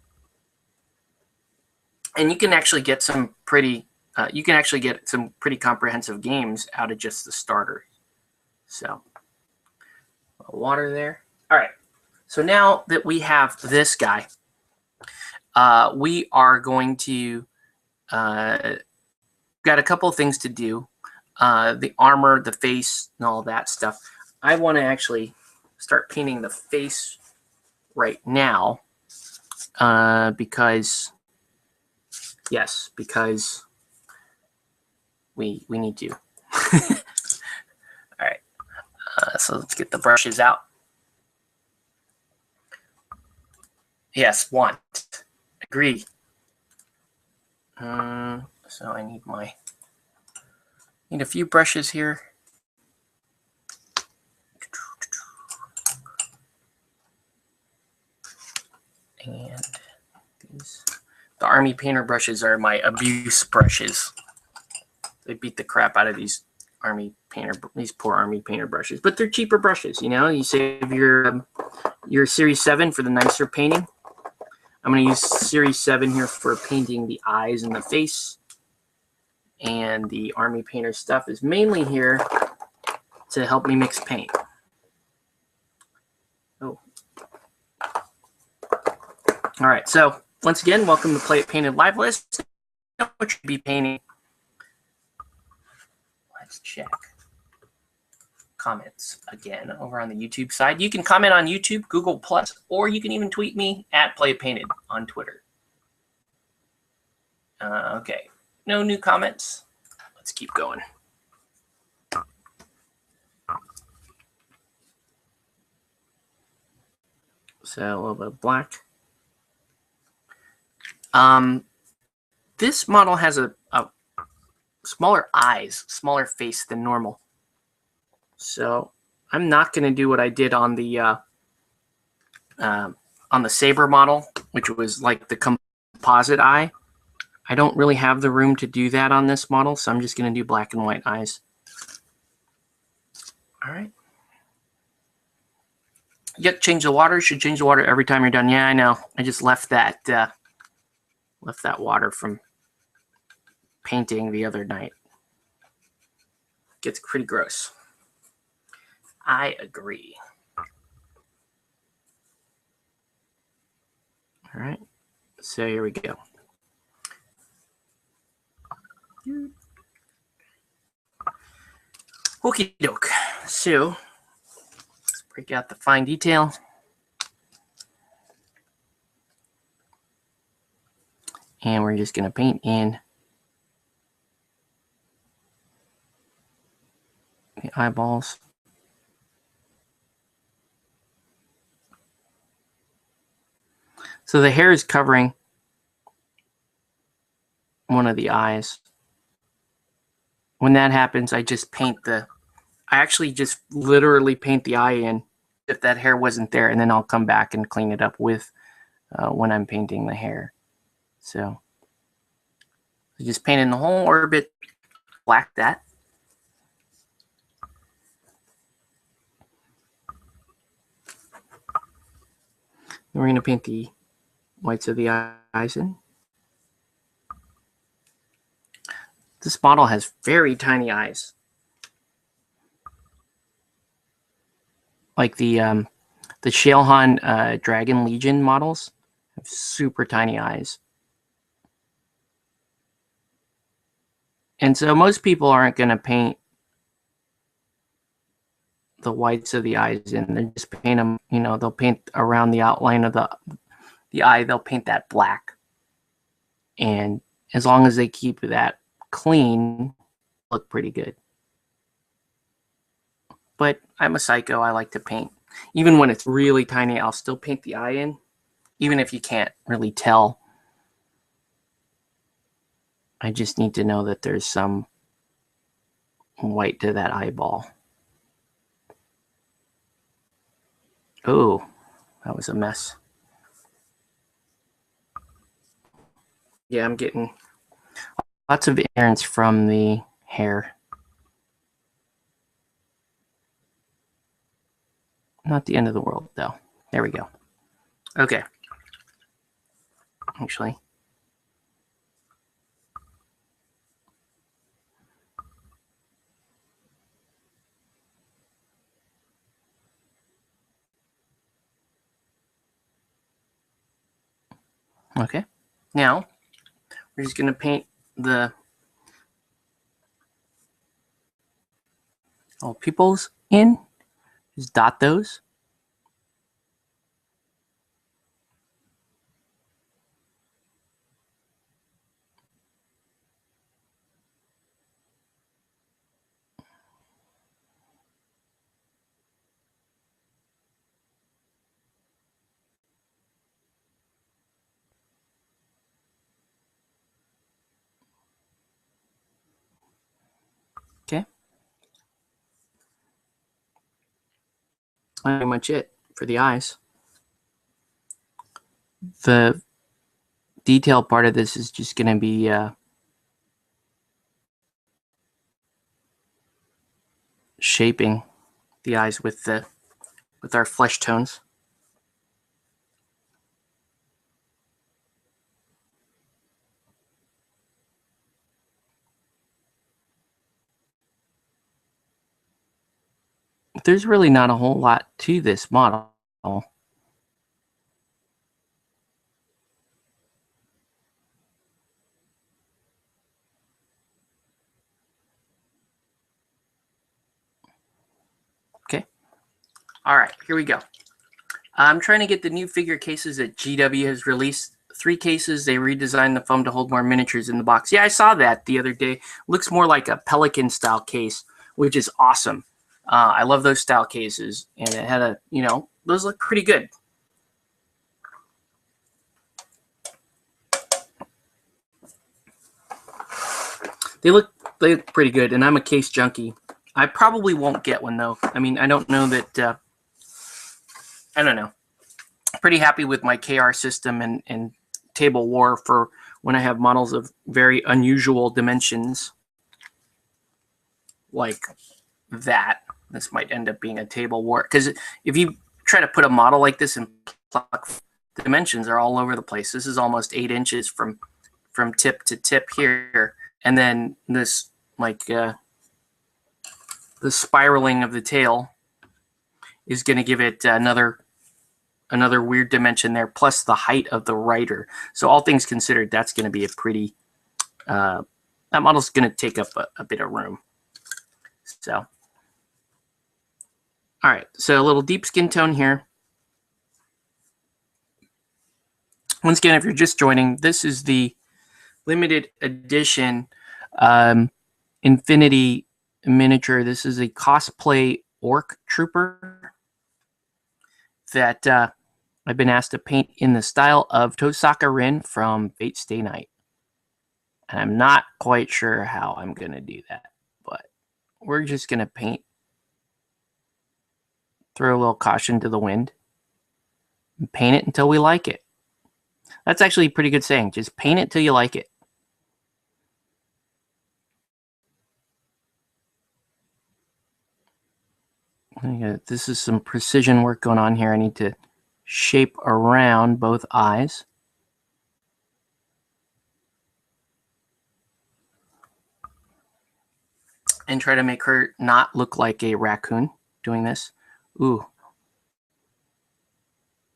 And you can actually get some pretty comprehensive games out of just the starter. So water there. All right. So now that we have this guy, we are going to got a couple of things to do. The armor, the face, and all that stuff. I want to actually start painting the face right now because we need to. All right. So let's get the brushes out. Yes, want. Agree. So I need a few brushes here. And these, the Army Painter brushes are my abuse brushes. They beat the crap out of these poor Army Painter brushes, but they're cheaper brushes. You know, you save your Series 7 for the nicer painting. I'm going to use Series 7 here for painting the eyes and the face. And the Army Painter stuff is mainly here to help me mix paint. Oh. All right, so once again, welcome to Play It Painted Live List. What should be painting? Let's check comments again over on the YouTube side. You can comment on YouTube, Google+, or you can even tweet me at Play It Painted on Twitter. Okay, no new comments. Let's keep going. So a little bit of black. This model has a smaller eyes, smaller face than normal. So I'm not going to do what I did on the Saber model, which was like the composite eye. I don't really have the room to do that on this model, so I'm just going to do black and white eyes. All right. You have to change the water. You should change the water every time you're done. Yeah, I know. I just left that water from painting the other night. Gets pretty gross. I agree. All right. So here we go. Okie doke. So let's break out the fine detail. And we're just going to paint in the eyeballs. So the hair is covering one of the eyes. When that happens, I just paint I actually just literally paint the eye in if that hair wasn't there, and then I'll come back and clean it up with when I'm painting the hair. So just paint in the whole orbit, black that. Then we're going to paint the whites of the eyes in. This model has very tiny eyes. Like the Shalehan Dragon Legion models have super tiny eyes. And so most people aren't going to paint the whites of the eyes in. They just paint them, you know, they'll paint around the outline of the eye, they'll paint that black. And as long as they keep that clean, look pretty good. But I'm a psycho, I like to paint. Even when it's really tiny, I'll still paint the eye in, even if you can't really tell. I just need to know that there's some white to that eyeball. Oh, that was a mess. Yeah, I'm getting lots of interference from the hair. Not the end of the world, though. There we go. Okay. Actually. Okay. Now, we're just going to paint the little pupils in. Just dot those. Okay. Pretty much it for the eyes. The detail part of this is just going to be shaping the eyes with our flesh tones. There's really not a whole lot to this model. Okay. All right, here we go. I'm trying to get the new figure cases that GW has released. 3 cases. They redesigned the foam to hold more miniatures in the box. Yeah, I saw that the other day. Looks more like a Pelican style case, which is awesome. I love those style cases, and it had those look pretty good. They look pretty good, and I'm a case junkie. I probably won't get one though. I mean, I don't know that. I don't know. Pretty happy with my KR system and Table War for when I have models of very unusual dimensions, like that. This might end up being a Table War, because if you try to put a model like this and pluck, the dimensions are all over the place. This is almost 8 inches from tip to tip here, and then this the spiraling of the tail is going to give it another weird dimension there, plus the height of the rider. So all things considered, that's going to be a pretty that model's going to take up a bit of room. So all right, so a little deep skin tone here. Once again, if you're just joining, this is the limited edition Infinity miniature. This is a cosplay orc trooper that I've been asked to paint in the style of Tosaka Rin from Fate Stay Night. And I'm not quite sure how I'm going to do that, but we're just going to paint. Throw a little caution to the wind. And paint it until we like it. That's actually a pretty good saying. Just paint it till you like it. This is some precision work going on here. I need to shape around both eyes. And try to make her not look like a raccoon doing this. Ooh.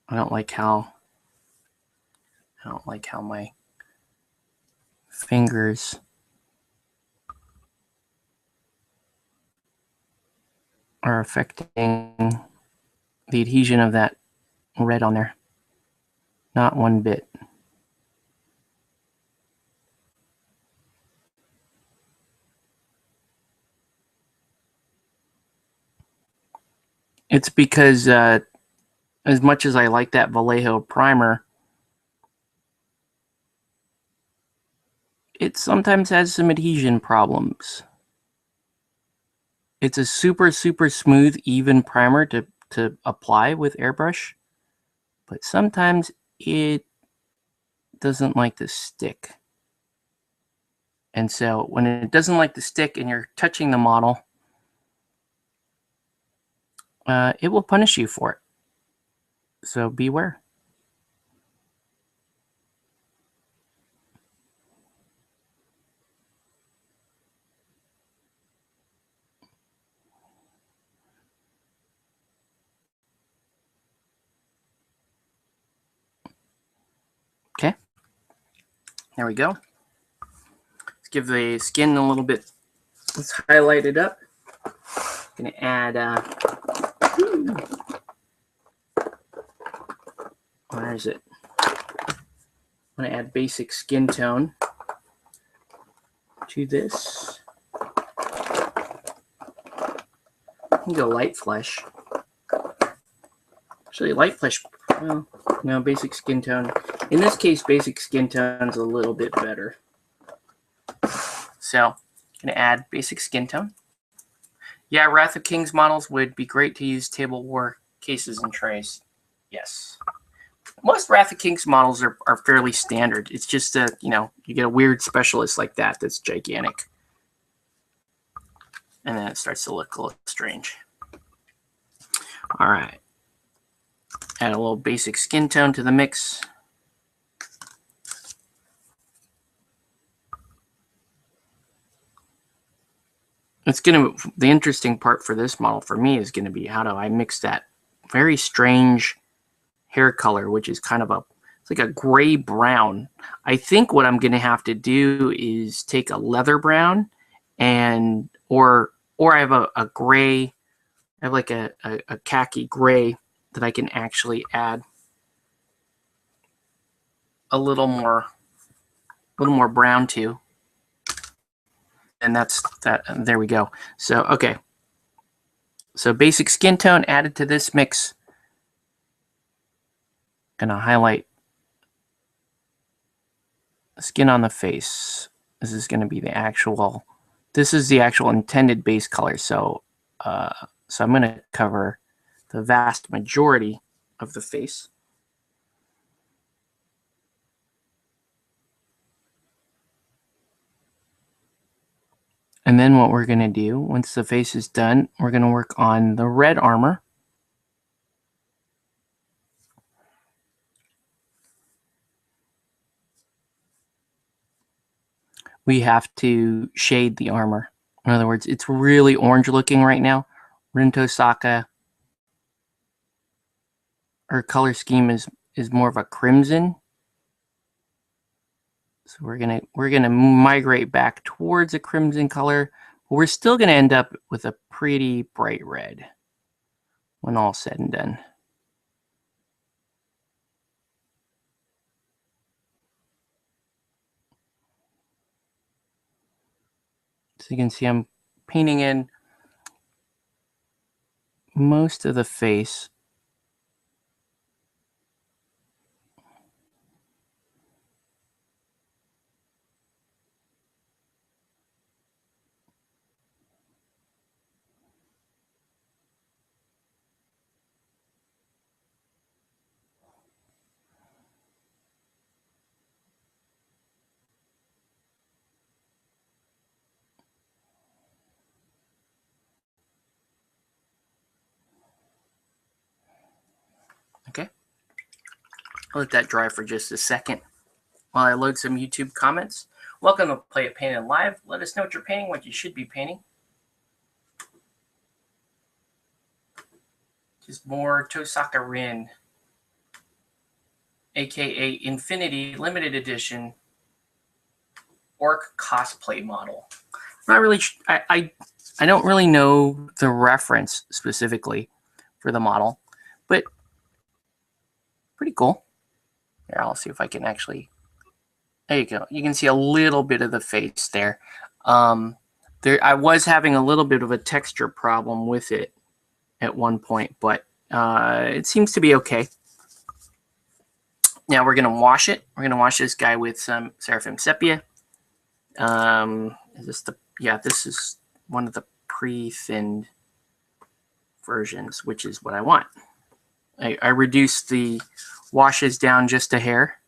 I don't like how my fingers are affecting the adhesion of that red on there. Not one bit. It's because as much as I like that Vallejo primer, it sometimes has some adhesion problems. It's a super, super smooth, even primer to apply with airbrush, but sometimes it doesn't like to stick. And so when it doesn't like to stick and you're touching the model, it will punish you for it. So beware. Okay. There we go. Let's give the skin a little bit. Let's highlight it up. I'm gonna add. Where is it? I'm gonna add basic skin tone to this. I can go light flesh. Actually, light flesh. Well, no, basic skin tone. In this case, basic skin tone is a little bit better. So, I'm gonna add basic skin tone. Yeah, Wrath of Kings models would be great to use table war cases and trays. Yes. Most Wrath of Kings models are fairly standard. It's just that, you get a weird specialist like that that's gigantic. And then it starts to look a little strange. All right. Add a little basic skin tone to the mix. The interesting part for this model for me is going to be how do I mix that very strange hair color, which is kind of it's like a gray brown. I think what I'm going to have to do is take a leather brown or I have a gray, I have like a khaki gray that I can actually add a little more brown to. And that's that. There we go. So, okay. So basic skin tone added to this mix. Gonna highlight the skin on the face. This is gonna be the actual intended base color. So I'm gonna cover the vast majority of the face. And then what we're going to do, once the face is done, we're going to work on the red armor. We have to shade the armor. In other words, it's really orange looking right now. Rin Tosaka, her color scheme is more of a crimson. So we're gonna migrate back towards a crimson color, but we're still gonna end up with a pretty bright red when all said and done. So you can see I'm painting in most of the face. I'll let that dry for just a second while I load some YouTube comments. Welcome to Play It Painted Live. Let us know what you're painting, what you should be painting. Just more Tosaka Rin, aka Infinity Limited Edition Orc cosplay model. Not really. I don't really know the reference specifically for the model, but pretty cool. Here, I'll see if I can actually. There you go. You can see a little bit of the face there. I was having a little bit of a texture problem with it at one point, but it seems to be okay. Now we're going to wash it. We're going to wash this guy with some Seraphim Sepia. This is one of the pre-thinned versions, which is what I want. I reduced the washes down just a hair.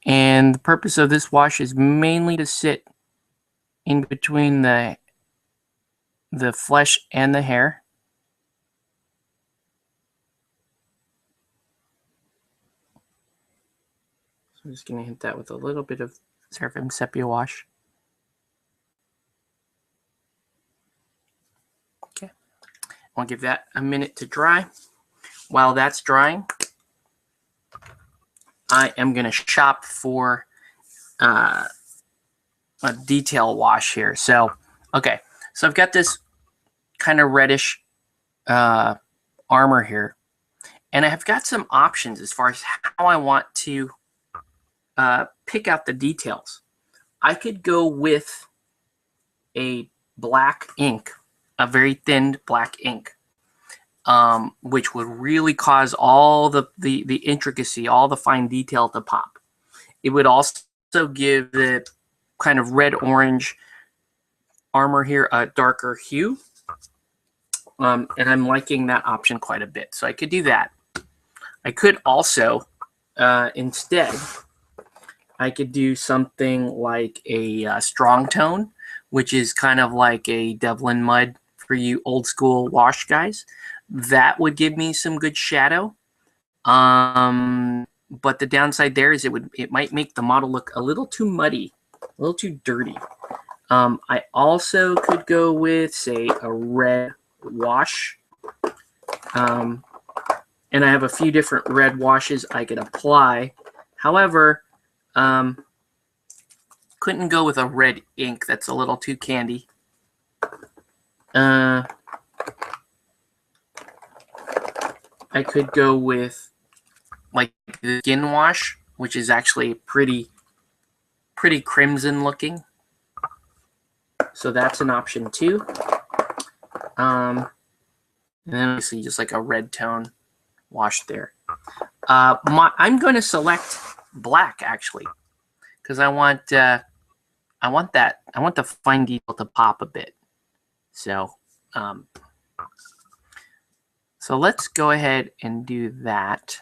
And the purpose of this wash is mainly to sit in between the flesh and the hair. So I'm just going to hit that with a little bit of Seraphim Sepia wash. Okay. I'll give that a minute to dry. While that's drying, I am going to shop for a detail wash here. So, okay. So I've got this kind of reddish armor here. And I have got some options as far as how I want to pick out the details. I could go with a black ink, a very thinned black ink, which would really cause all the intricacy, all the fine detail to pop. It would also give the kind of red-orange armor here a darker hue. And I'm liking that option quite a bit. So I could do that. I could also, instead, I could do something like a strong tone, which is kind of like a Devlin Mud for you old school wash guys. That would give me some good shadow. But the downside there is it might make the model look a little too muddy, a little too dirty. I also could go with, say, a red wash. And I have a few different red washes I could apply. However, couldn't go with a red ink. That's a little too candy. I could go with like the skin wash, which is actually pretty crimson looking. So that's an option too. And then obviously just like a red tone wash there. I'm going to select black actually, because I want the fine detail to pop a bit. So so let's go ahead and do that.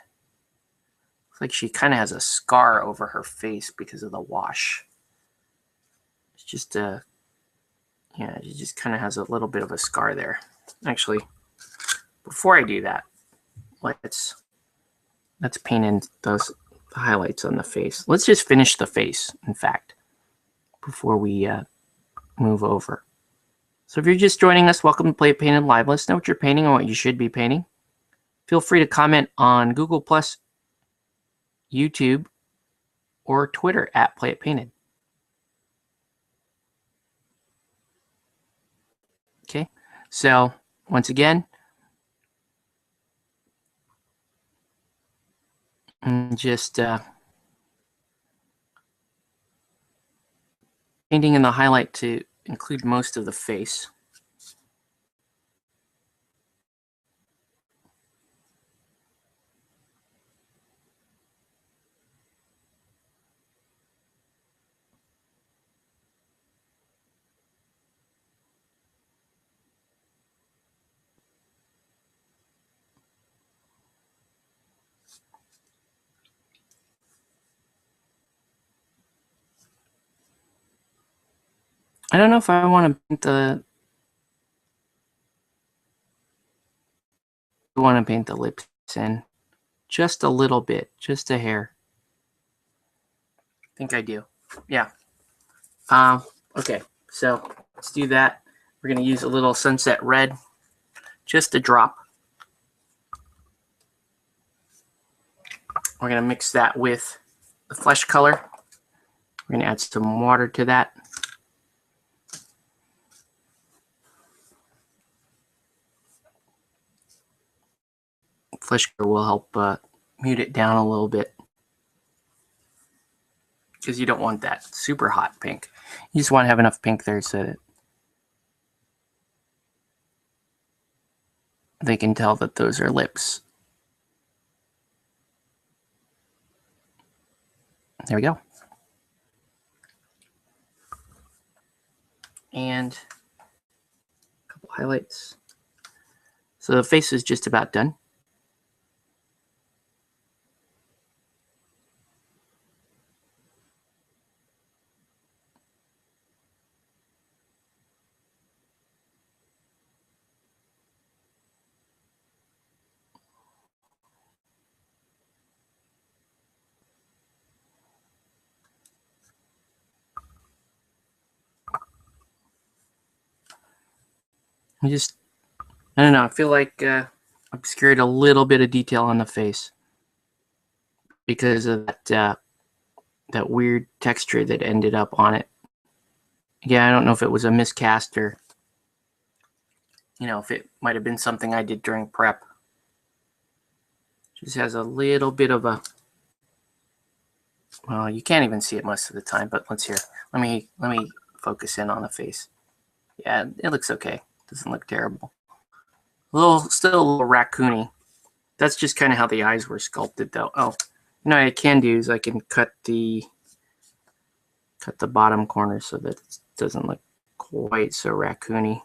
Looks like she kind of has a scar over her face because of the wash. It's just yeah, she just kind of has a little bit of a scar there. Actually, before I do that, let's paint in those highlights on the face. Let's just finish the face, in fact, before we move over. So if you're just joining us, welcome to Play It Painted Live. Let us know what you're painting and what you should be painting. Feel free to comment on Google+, YouTube, or Twitter at Play It Painted. Okay, so once again, just painting in the highlight to include most of the face. I don't know if I want to paint want to paint the lips in just a little bit, just a hair. I think I do. Yeah. Okay, so let's do that. We're going to use a little sunset red, just a drop. We're going to mix that with the flesh color. We're going to add some water to that. Flesh color will help mute it down a little bit, because you don't want that super hot pink. You just want to have enough pink there so that they can tell that those are lips. There we go. And a couple highlights. So the face is just about done. I don't know, I feel like obscured a little bit of detail on the face because of that weird texture that ended up on it. Yeah, I don't know if it was a miscast or, if it might have been something I did during prep. Just has a little bit of a, well, you can't even see it most of the time, but let's hear. Let me focus in on the face. Yeah, it looks okay. Doesn't look terrible. Still a little raccoony. That's just kind of how the eyes were sculpted, though. Oh, what I can do is I can cut the bottom corner so that it doesn't look quite so raccoony.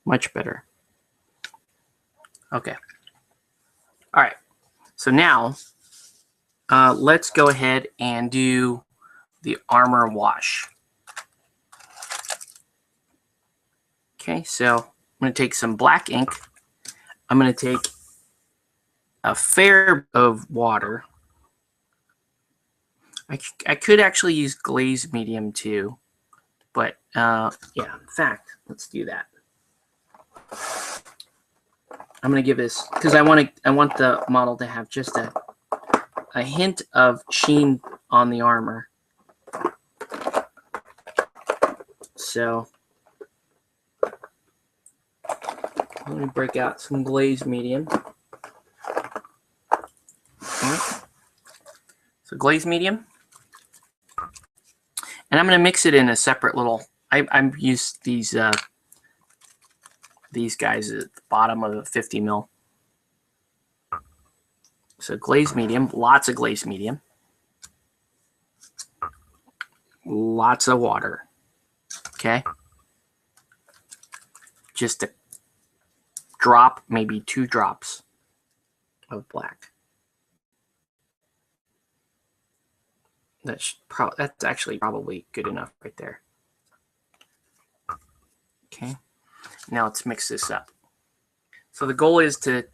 Much better. Okay. All right. So now let's go ahead and do the armor wash. Okay, so I'm going to take some black ink. I'm going to take a fair bit of water. I could actually use glaze medium too, but yeah, in fact, let's do that. I'm going to give this, because I want the model to have just a hint of sheen on the armor. So let me break out some glaze medium. Right. So glaze medium. And I'm going to mix it in a separate little, I've used these guys at the bottom of the 50 mil. So glaze medium, lots of glaze medium. Lots of water. Okay. Just a drop, maybe 2 drops of black. That's actually probably good enough right there. Okay. Now let's mix this up. So the goal is to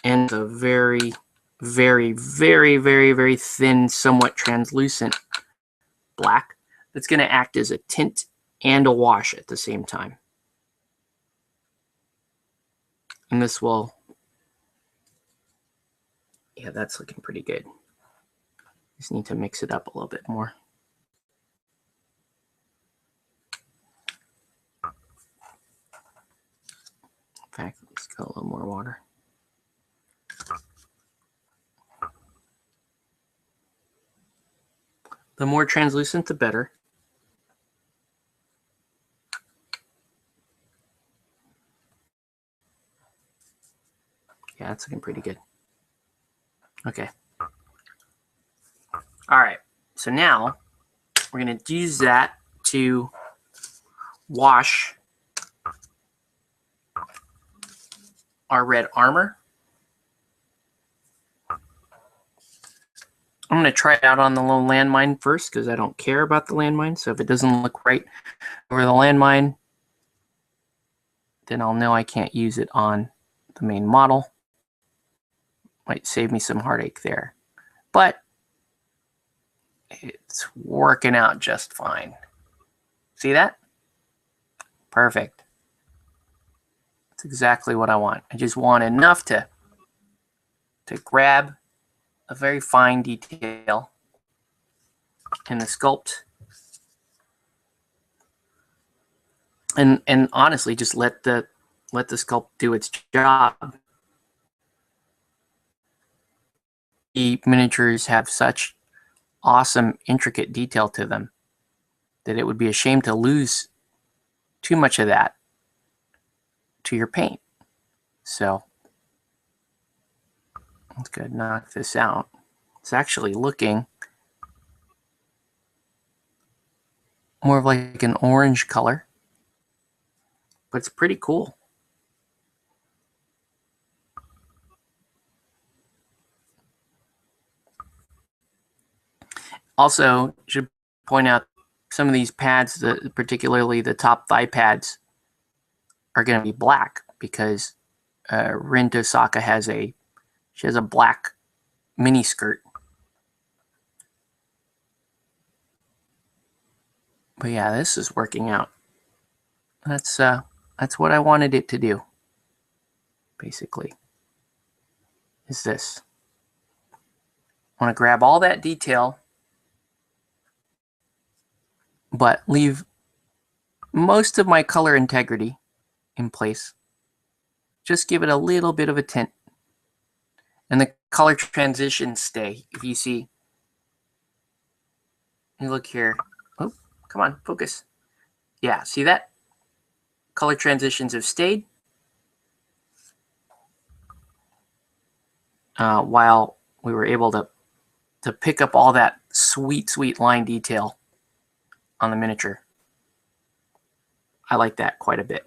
end a very, very, very, very, very thin, somewhat translucent black that's going to act as a tint and a wash at the same time. And this will, yeah, that's looking pretty good. Just need to mix it up a little bit more. In fact, let's go a little more water. The more translucent, the better. Yeah, that's looking pretty good. Okay. All right. So now we're going to use that to wash our red armor. I'm going to try it out on the little landmine first because I don't care about the landmine. So if it doesn't look right over the landmine, then I'll know I can't use it on the main model. Might save me some heartache there. But it's working out just fine. See that? Perfect. That's exactly what I want. I just want enough to grab a very fine detail in the sculpt. And honestly, just let the sculpt do its job. The miniatures have such awesome, intricate detail to them that it would be a shame to lose too much of that to your paint. So let's go knock this out. It's actually looking more of like an orange color, but it's pretty cool. Also, should point out some of these pads, particularly the top thigh pads, are going to be black because Rin Tosaka has a black mini skirt. But yeah, this is working out. That's what I wanted it to do. Basically, is this. I want to grab all that detail, but leave most of my color integrity in place. Just give it a little bit of a tint. And the color transitions stay. If you see, you look here. Oh, come on, focus. Yeah, see that? Color transitions have stayed. While we were able to pick up all that sweet, sweet line detail on the miniature. I like that quite a bit.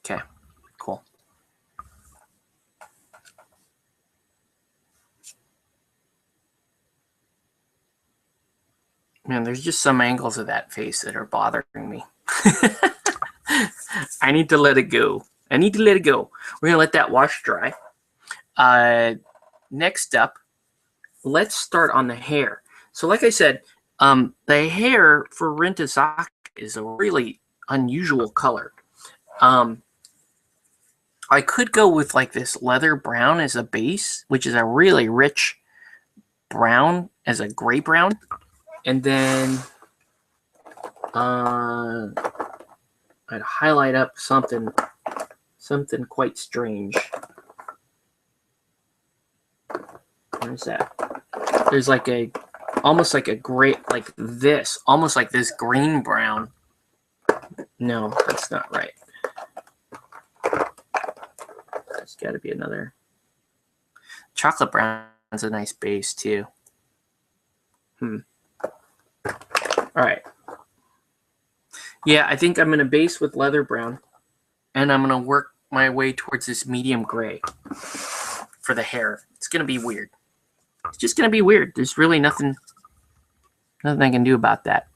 Okay, cool. Man, there's just some angles of that face that are bothering me. I need to let it go. We're going to let that wash dry. Next up, let's start on the hair. So like I said, the hair for Rin Tosaka is a really unusual color. I could go with like this leather brown as a base, which is a really rich brown as a gray brown. And then I'd highlight up something quite strange. What is that? There's like almost like a gray, like this, almost like this green brown. No, that's not right. There's got to be another. Chocolate brown's a nice base too. All right. Yeah, I think I'm going to base with leather brown, and I'm going to work my way towards this medium gray for the hair. It's going to be weird. It's just going to be weird. There's really nothing I can do about that.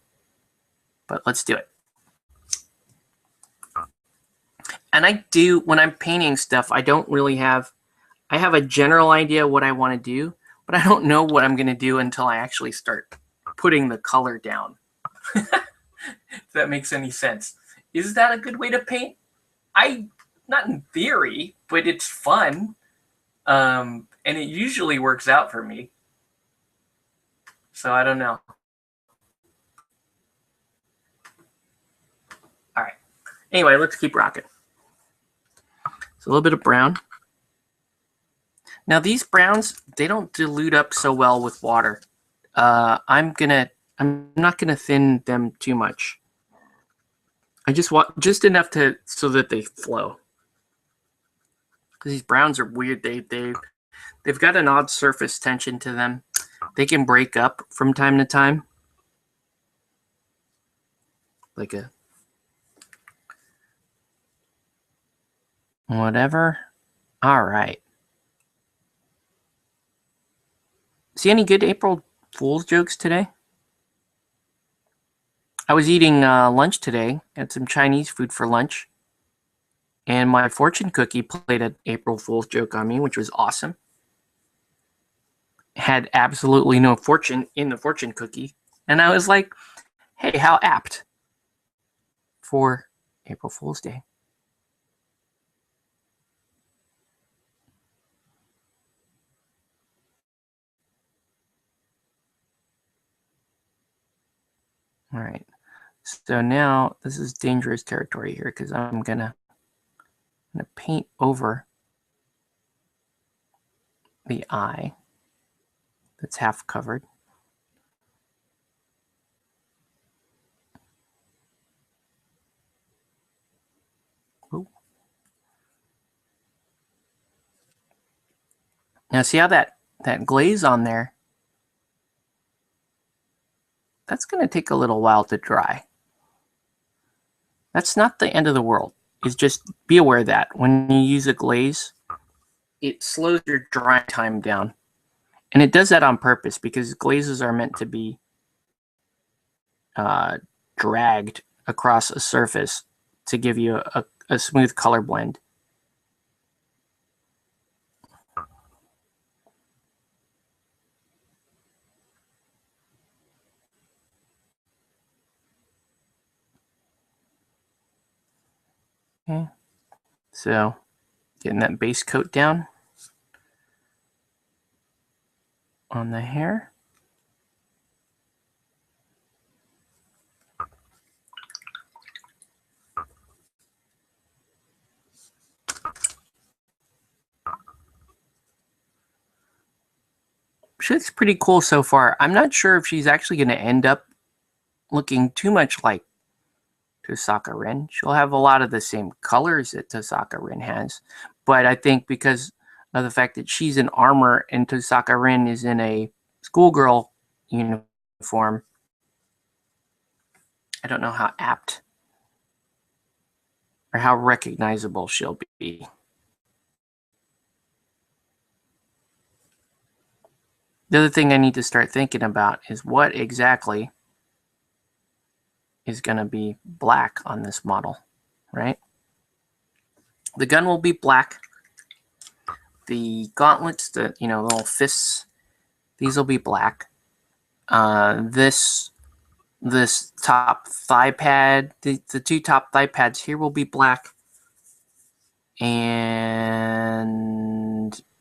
But let's do it. And I do, when I'm painting stuff, I don't really have, I have a general idea what I want to do, but I don't know what I'm going to do until I actually start putting the color down. If that makes any sense. Is that a good way to paint? Not in theory, but it's fun. And it usually works out for me. So I don't know. All right. Anyway, let's keep rocking. So a little bit of brown. Now these browns, they don't dilute up so well with water. I'm not gonna thin them too much. I just want just enough so that they flow. These browns are weird. They've got an odd surface tension to them. They can break up from time to time. Like Whatever. All right. See any good April Fool's jokes today? I was eating lunch today. Had some Chinese food for lunch. And my fortune cookie played an April Fool's joke on me, which was awesome. Had absolutely no fortune in the fortune cookie. And I was like, hey, how apt for April Fool's Day. All right. So now this is dangerous territory here because I'm gonna paint over the eye that's half covered. Ooh. Now see how that glaze on there? That's gonna take a little while to dry. That's not the end of the world. It's just be aware of that when you use a glaze, it slows your drying time down. And it does that on purpose because glazes are meant to be dragged across a surface to give you a smooth color blend. Okay. So getting that base coat down on the hair. She looks pretty cool so far. I'm not sure if she's actually going to end up looking too much like Tosaka Rin. She'll have a lot of the same colors that Tosaka Rin has. But I think because of the fact that she's in armor and Tosaka Rin is in a schoolgirl uniform, I don't know how apt or how recognizable she'll be. The other thing I need to start thinking about is what exactly is going to be black on this model, right? The gun will be black. The gauntlets, the little fists, these will be black. This top thigh pad, the two top thigh pads here will be black. And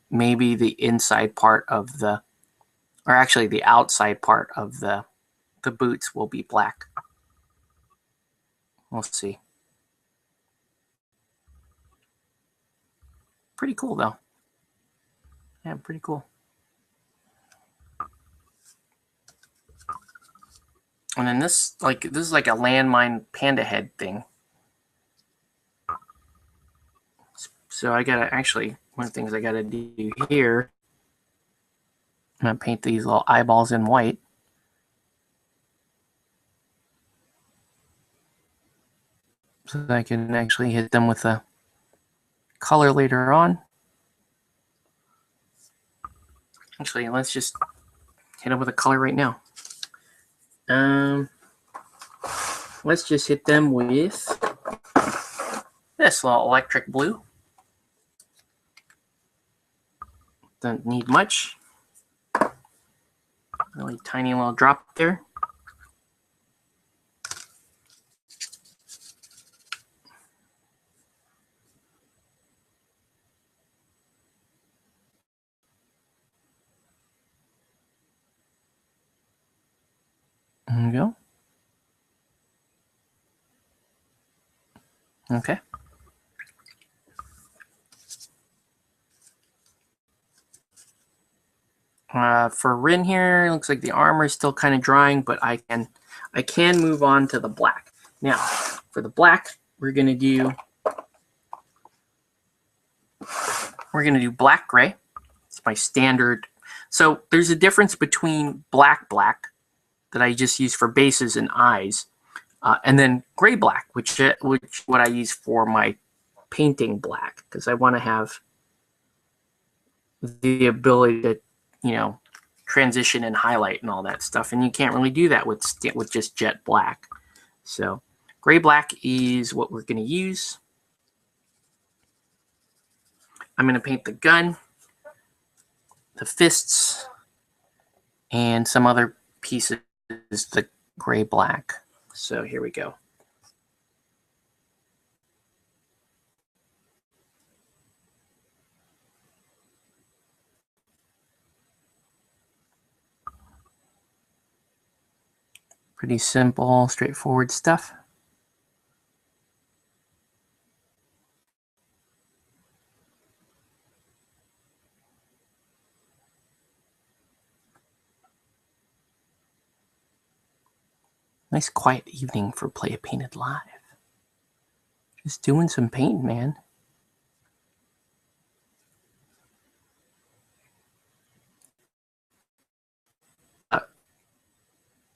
maybe the inside part of the, or actually the outside part of the boots will be black. We'll see. Pretty cool though. Yeah, pretty cool. And then this is like a landmine panda head thing. So I gotta actually, one of the things I gotta do here, I'm gonna paint these little eyeballs in white. So that I can actually hit them with a color later on. Actually, let's just hit them with a color right now. Let's just hit them with this little electric blue. Don't need much. Really tiny little drop there. There we go. Okay. For Rin here, it looks like the armor is still kind of drying, but I can move on to the black. Now, for the black, we're gonna do black gray. It's my standard. So there's a difference between black that I just use for bases and eyes, and then gray black, which what I use for my painting black because I want to have the ability to, you know, transition and highlight and all that stuff. And you can't really do that with just jet black. So gray black is what we're going to use. I'm going to paint the gun, the fists, and some other pieces the gray black. So here we go. Pretty simple, straightforward stuff. Nice quiet evening for Play It Painted Live. Just doing some painting, man.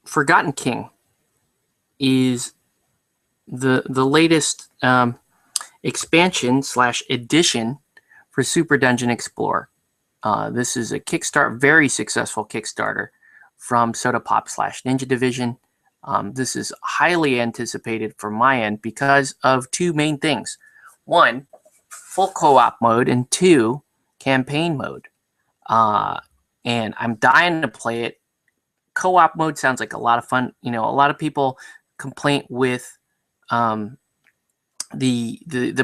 Forgotten King is the latest expansion / edition for Super Dungeon Explorer. This is a very successful Kickstarter from Soda Pop / Ninja Division. This is highly anticipated from my end because of two main things. One, full co-op mode, and two, campaign mode. And I'm dying to play it. Co-op mode sounds like a lot of fun. You know, a lot of people complaint with the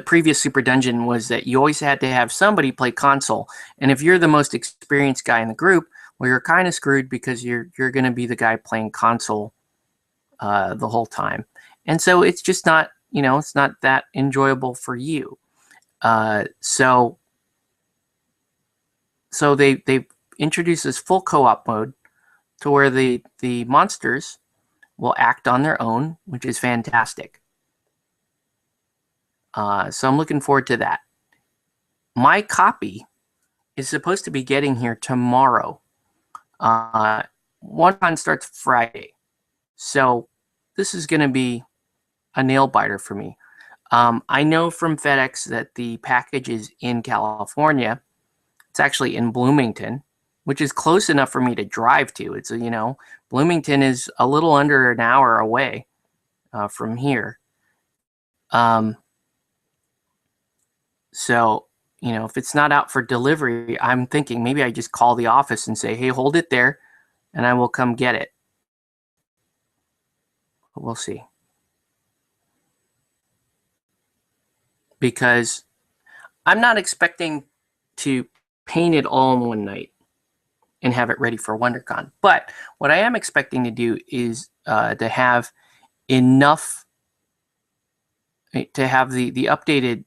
previous Super Dungeon was that you always had to have somebody play console. And if you're the most experienced guy in the group, well, you're kind of screwed because you're going to be the guy playing console the whole time. And so it's just not, you know, it's not that enjoyable for you. So they introduced this full co-op mode to where the monsters will act on their own, which is fantastic. So I'm looking forward to that. My copy is supposed to be getting here tomorrow. WonderCon starts Friday. So this is going to be a nail biter for me. I know from FedEx that the package is in California. It's actually in Bloomington, which is close enough for me to drive to. It's, you know, Bloomington is a little under an hour away from here. So, you know, if it's not out for delivery, I'm thinking maybe I just call the office and say, hey, hold it there, and I will come get it. But we'll see. Because I'm not expecting to paint it all in one night and have it ready for WonderCon. But what I am expecting to do is to have enough to have the updated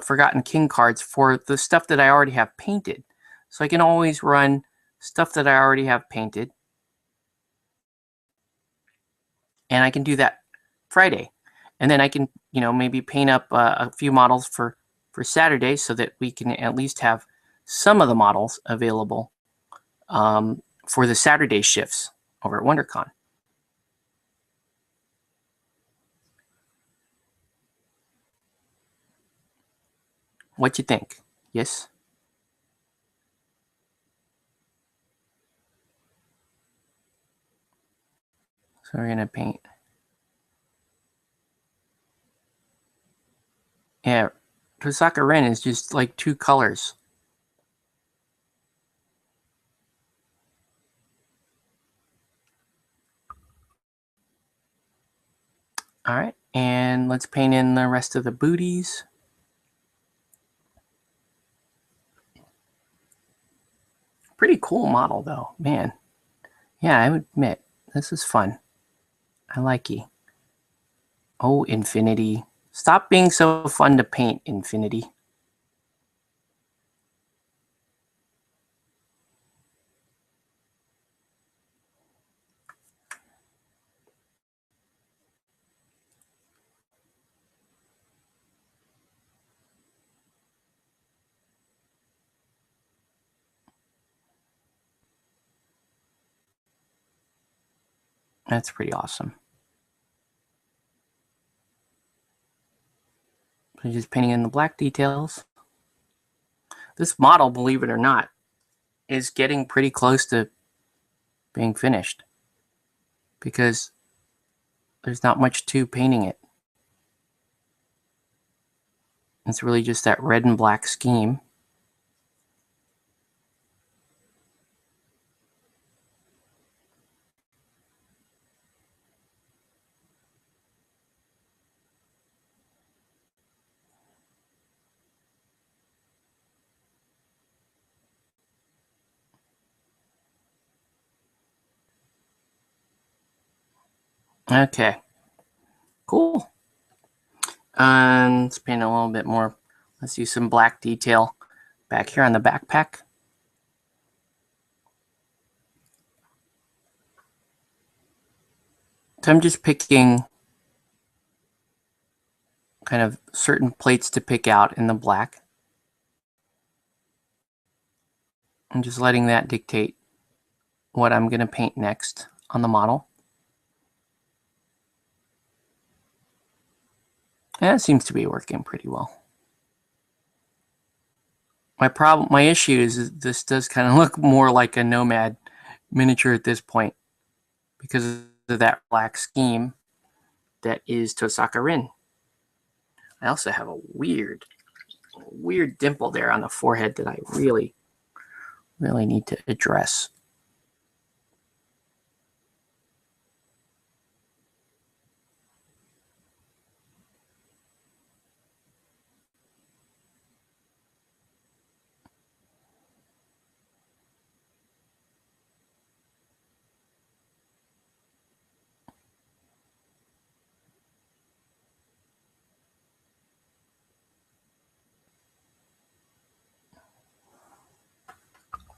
Forgotten King cards for the stuff that I already have painted. So I can always run stuff that I already have painted. And I can do that Friday. And then I can, you know, maybe paint up a few models for Saturday so that we can at least have some of the models available for the Saturday shifts over at WonderCon. What you think? Yes? So we're going to paint. Yeah, Tosaka Ren is just like two colors. All right, and let's paint in the rest of the booties. Pretty cool model though, man. Yeah, I would admit, this is fun. I like you. Oh, Infinity. Stop being so fun to paint, Infinity. That's pretty awesome. So just painting in the black details. This model, believe it or not, is getting pretty close to being finished because there's not much to painting it. It's really just that red and black scheme. Okay, cool. And let's paint a little bit more. Let's use some black detail back here on the backpack. So I'm just picking kind of certain plates to pick out in the black. I'm just letting that dictate what I'm going to paint next on the model. And it seems to be working pretty well. My issue is this does kind of look more like a Nomad miniature at this point because of that black scheme that is Tosaka Rin. I also have a weird dimple there on the forehead that I really need to address.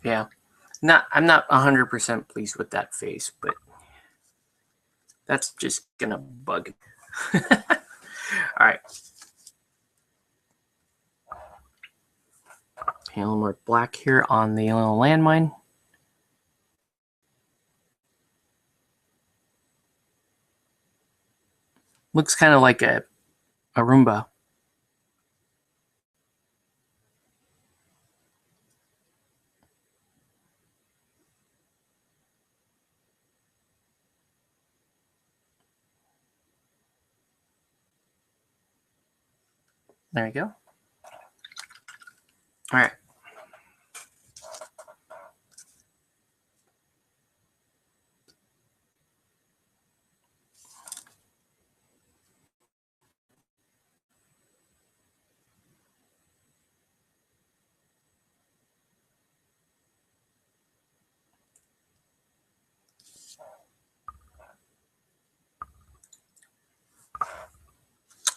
Yeah, I'm not 100% pleased with that face, but that's just gonna bug me. All right. Paint a little more black here on the little landmine. Looks kind of like a Roomba. There you go. All right.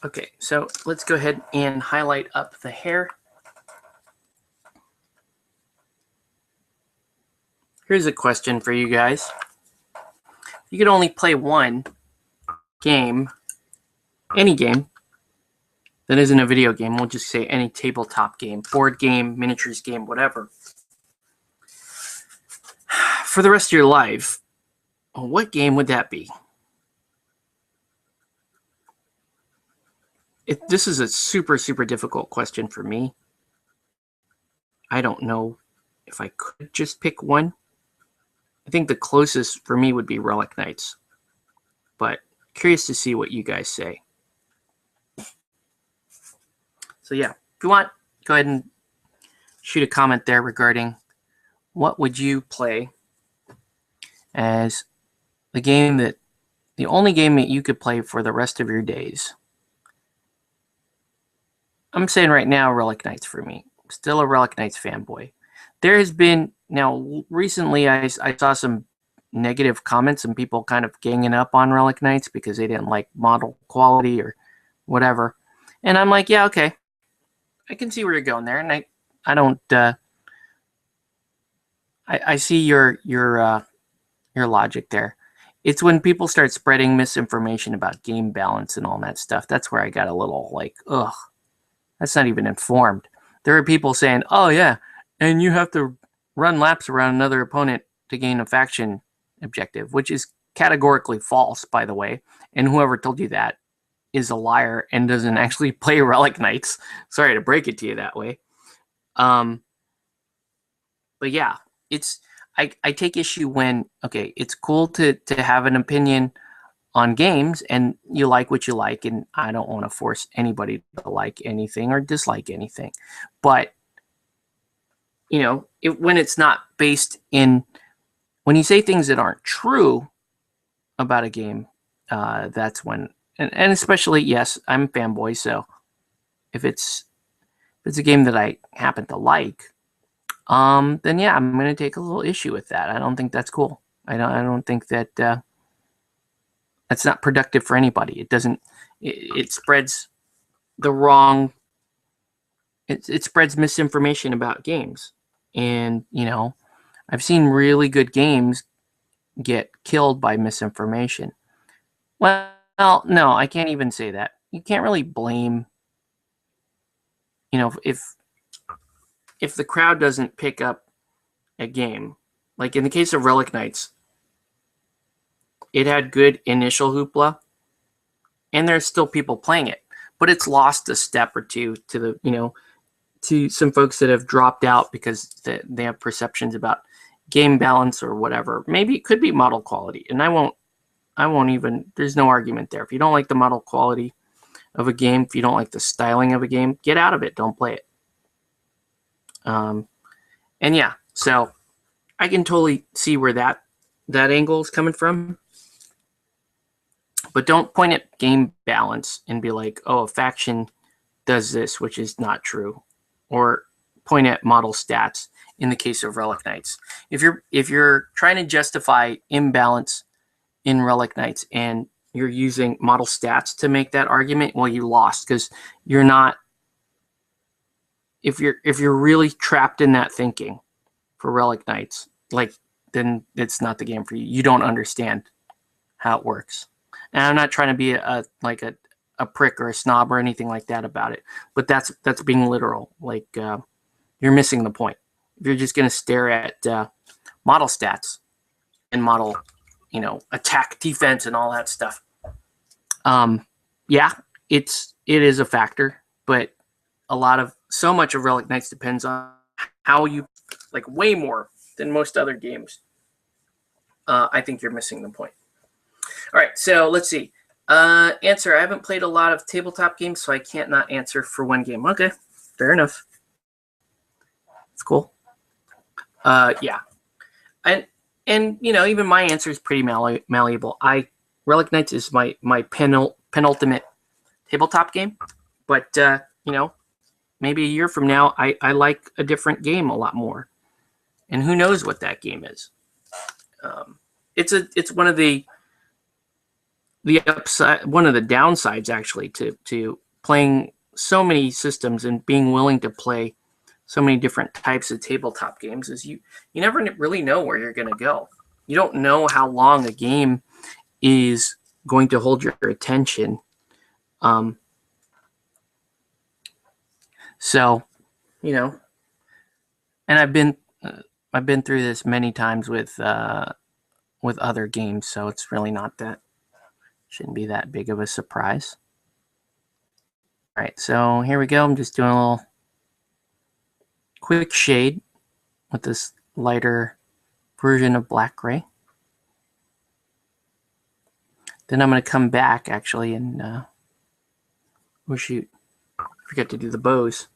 Okay, so let's go ahead and highlight up the hair. Here's a question for you guys. You could only play one game, any game that isn't a video game. We'll just say any tabletop game, board game, miniatures game, whatever. For the rest of your life, what game would that be? This is a super difficult question for me. I don't know if I could just pick one. I think the closest for me would be Relic Knights, but curious to see what you guys say. So yeah, if you want, go ahead and shoot a comment there regarding what would you play as the only game that you could play for the rest of your days. I'm saying right now, Relic Knights for me. Still a Relic Knights fanboy. There has been, now recently I saw some negative comments and people kind of ganging up on Relic Knights because they didn't like model quality or whatever. And I'm like, yeah, okay. I can see where you're going there. And I don't, I see your logic there. It's when people start spreading misinformation about game balance and all that stuff. That's where I got a little like, ugh. That's not even informed. There are people saying, oh, yeah, and you have to run laps around another opponent to gain a faction objective, which is categorically false, by the way. And whoever told you that is a liar and doesn't actually play Relic Knights. Sorry to break it to you that way. But yeah, I take issue when, okay, it's cool to have an opinion on games, and you like what you like, and I don't want to force anybody to like anything or dislike anything. But, when it's not based in, when you say things that aren't true about a game, that's when, and especially, yes, I'm a fanboy, so if it's a game that I happen to like, then yeah, I'm going to take a little issue with that. I don't think that's cool. I don't think that that's not productive for anybody. It doesn't. It spreads the wrong. It spreads misinformation about games, and I've seen really good games get killed by misinformation. Well, no, I can't even say that. You can't really blame. If the crowd doesn't pick up a game, like in the case of Relic Knights, it had good initial hoopla, and there's still people playing it, but it's lost a step or two to the to some folks that have dropped out because they have perceptions about game balance or whatever. Maybe it could be model quality, and I won't even. There's no argument there. If you don't like the model quality of a game, if you don't like the styling of a game, get out of it. Don't play it. And yeah, so I can totally see where that angle is coming from. But don't point at game balance and be like, oh, a faction does this, which is not true. Or point at model stats in the case of Relic Knights. If you're trying to justify imbalance in Relic Knights and you're using model stats to make that argument, well, you lost, because you're not. If you're really trapped in that thinking for Relic Knights, then it's not the game for you. You don't understand how it works. And I'm not trying to be a prick or a snob or anything like that about it, but that's being literal. You're missing the point. If you're just going to stare at model stats and model, attack, defense, and all that stuff, yeah, it is a factor, but so much of Relic Knights depends on how you, way more than most other games. I think you're missing the point. All right, so let's see. Answer: I haven't played a lot of tabletop games, so I can't not answer for one game. Okay, fair enough. It's cool. Yeah, and even my answer is pretty malleable. Relic Knights is my penultimate tabletop game, but maybe a year from now, I like a different game a lot more, and who knows what that game is. It's one of the upside, one of the downsides actually to playing so many systems and being willing to play so many different types of tabletop games is you never really know where you're going to go. You don't know how long a game is going to hold your attention. So, and I've been through this many times with other games, so it's really shouldn't be that big of a surprise. All right, so here we go. I'm just doing a little quick shade with this lighter version of black gray. Then I'm going to come back actually and oh shoot, I forgot to do the bows.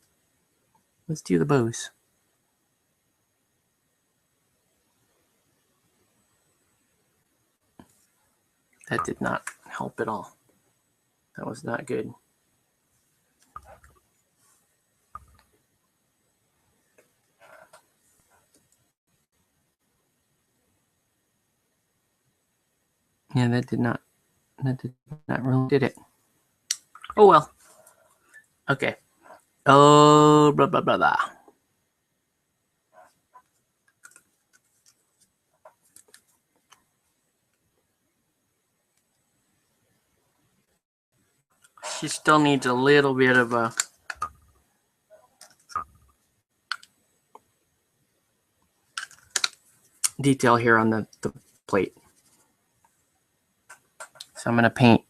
Let's do the bows. That did not help at all. That was not good. Yeah, that did not really did it. Oh well. Okay. Oh, blah blah blah blah. She still needs a little bit of a detail here on the plate. So I'm going to paint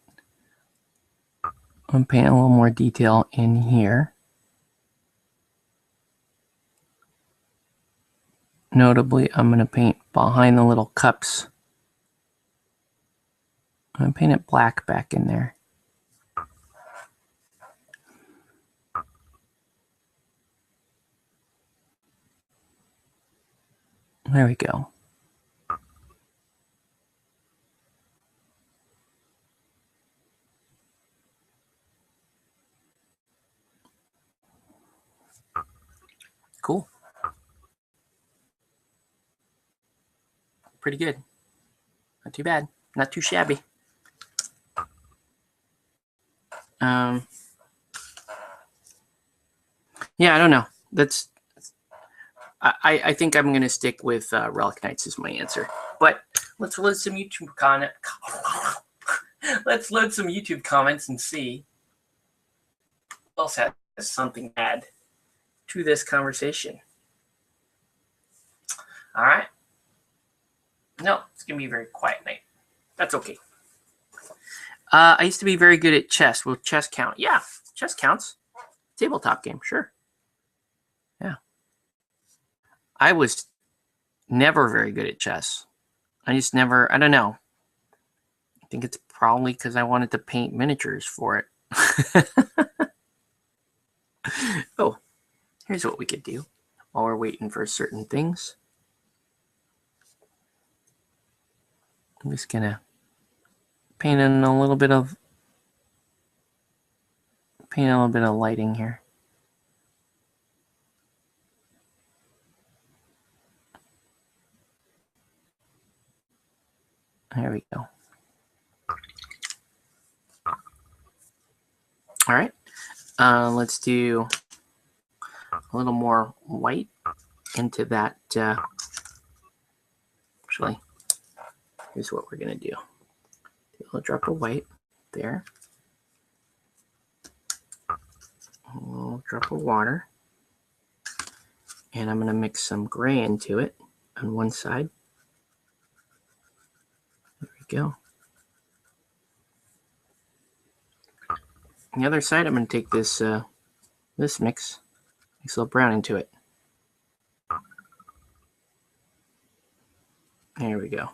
I'm painting a little more detail in here. Notably, I'm going to paint behind the little cups. I'm going to paint it black back in there. There we go. Cool. Pretty good. Not too bad. Not too shabby. Yeah, I don't know. I think I'm going to stick with Relic Knights as my answer. But let's load some YouTube let's load some YouTube comments and see who else has something to add to this conversation. All right. No, it's going to be a very quiet night. That's okay. I used to be very good at chess. Will chess count? Yeah, chess counts. Tabletop game, sure. Yeah. I was never very good at chess. I just never, I don't know. I think it's probably because I wanted to paint miniatures for it. Oh, here's what we could do while we're waiting for certain things. I'm just going to paint in a little bit of lighting here. There we go. All right. Let's do a little more white into that. Actually, here's what we're going to do. A little drop of white there. A little drop of water. And I'm going to mix some gray into it on one side. There we go. On the other side, I'm going to take this this mix a little brown into it. There we go.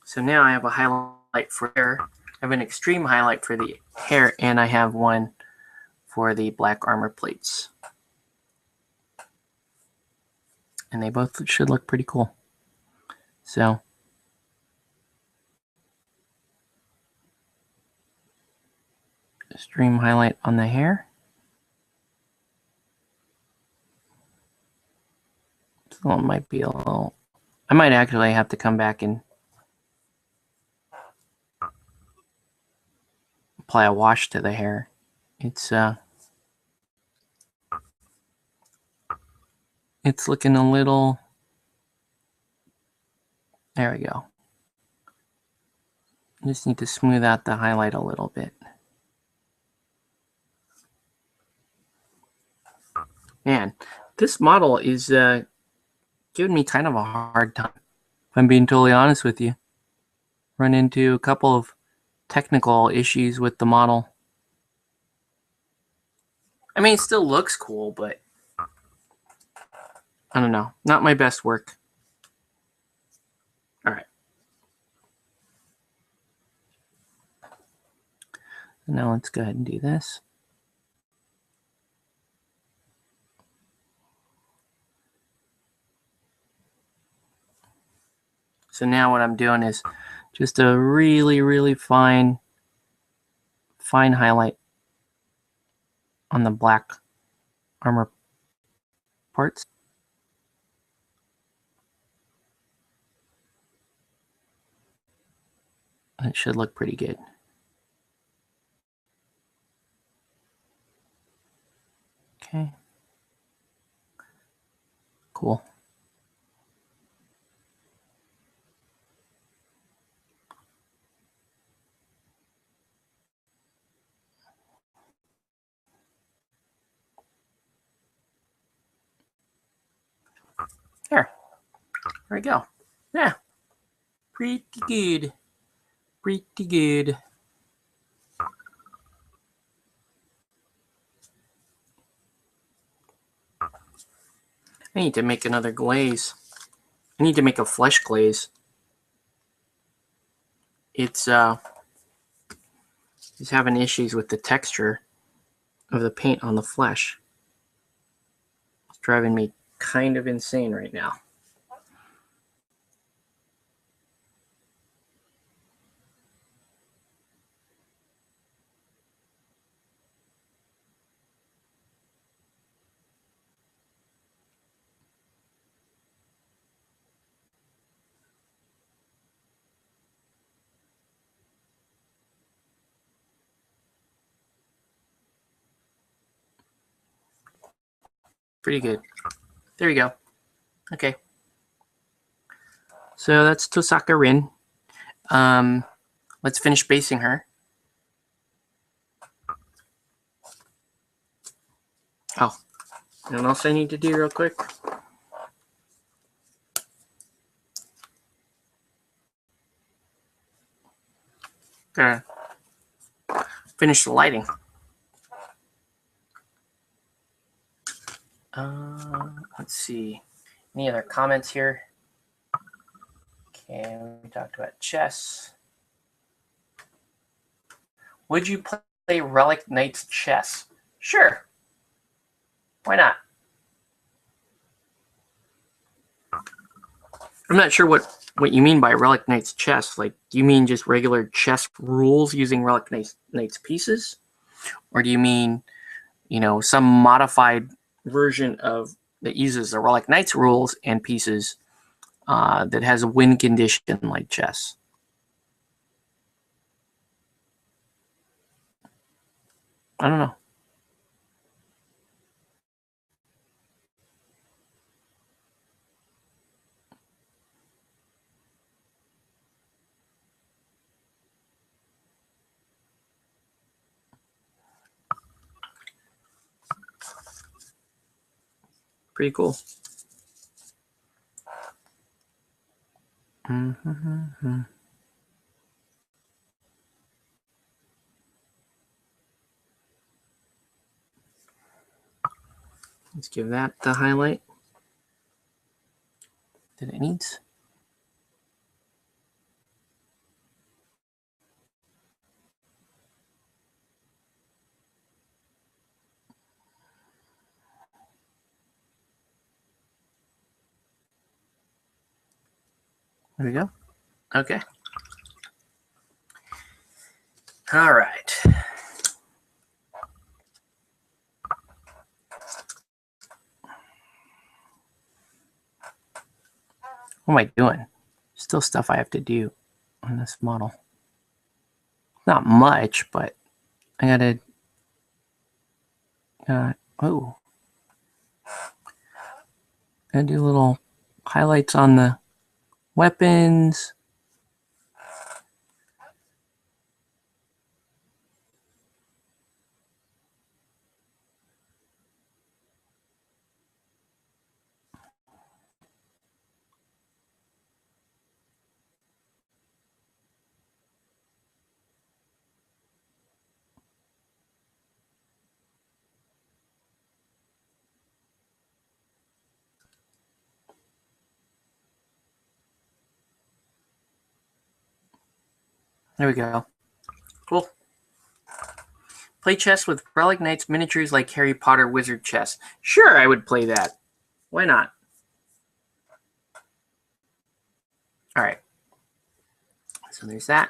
So now I have a highlight for hair. I have an extreme highlight for the hair, and I have one for the black armor plates. And they both should look pretty cool. So extreme highlight on the hair. So it might be a little, I might actually have to come back and apply a wash to the hair. It's looking a little, there we go. I just need to smooth out the highlight a little bit. Man, this model is giving me kind of a hard time, if I'm being totally honest with you. Run into a couple of technical issues with the model. I mean, it still looks cool, but I don't know. Not my best work. All right. Now let's go ahead and do this. So now what I'm doing is just a really, really fine highlight on the black armor parts. It should look pretty good. Okay. Cool. There we go. Yeah. Pretty good. Pretty good. I need to make another glaze. I need to make a flesh glaze. It's having issues with the texture of the paint on the flesh. It's driving me kind of insane right now. Pretty good. There you go. Okay. So that's Tosaka Rin. Let's finish basing her. Oh, anything else I need to do real quick? Gotta finish the lighting. Let's see. Any other comments here? Okay, we talked about chess. Would you play Relic Knights chess? Sure. Why not? I'm not sure what you mean by Relic Knights chess. Like, do you mean just regular chess rules using Relic Knights pieces? Or do you mean, you know, some modified version of that uses the Relic Knights rules and pieces that has a win condition like chess? I don't know. Pretty cool. Let's give that the highlight that it needs. There we go. Okay. All right. What am I doing? Still stuff I have to do on this model. Not much, but I gotta. Oh. Gotta do little highlights on the weapons. There we go. Cool. Play chess with Relic Knights miniatures like Harry Potter Wizard Chess. Sure, I would play that. Why not? All right. So there's that.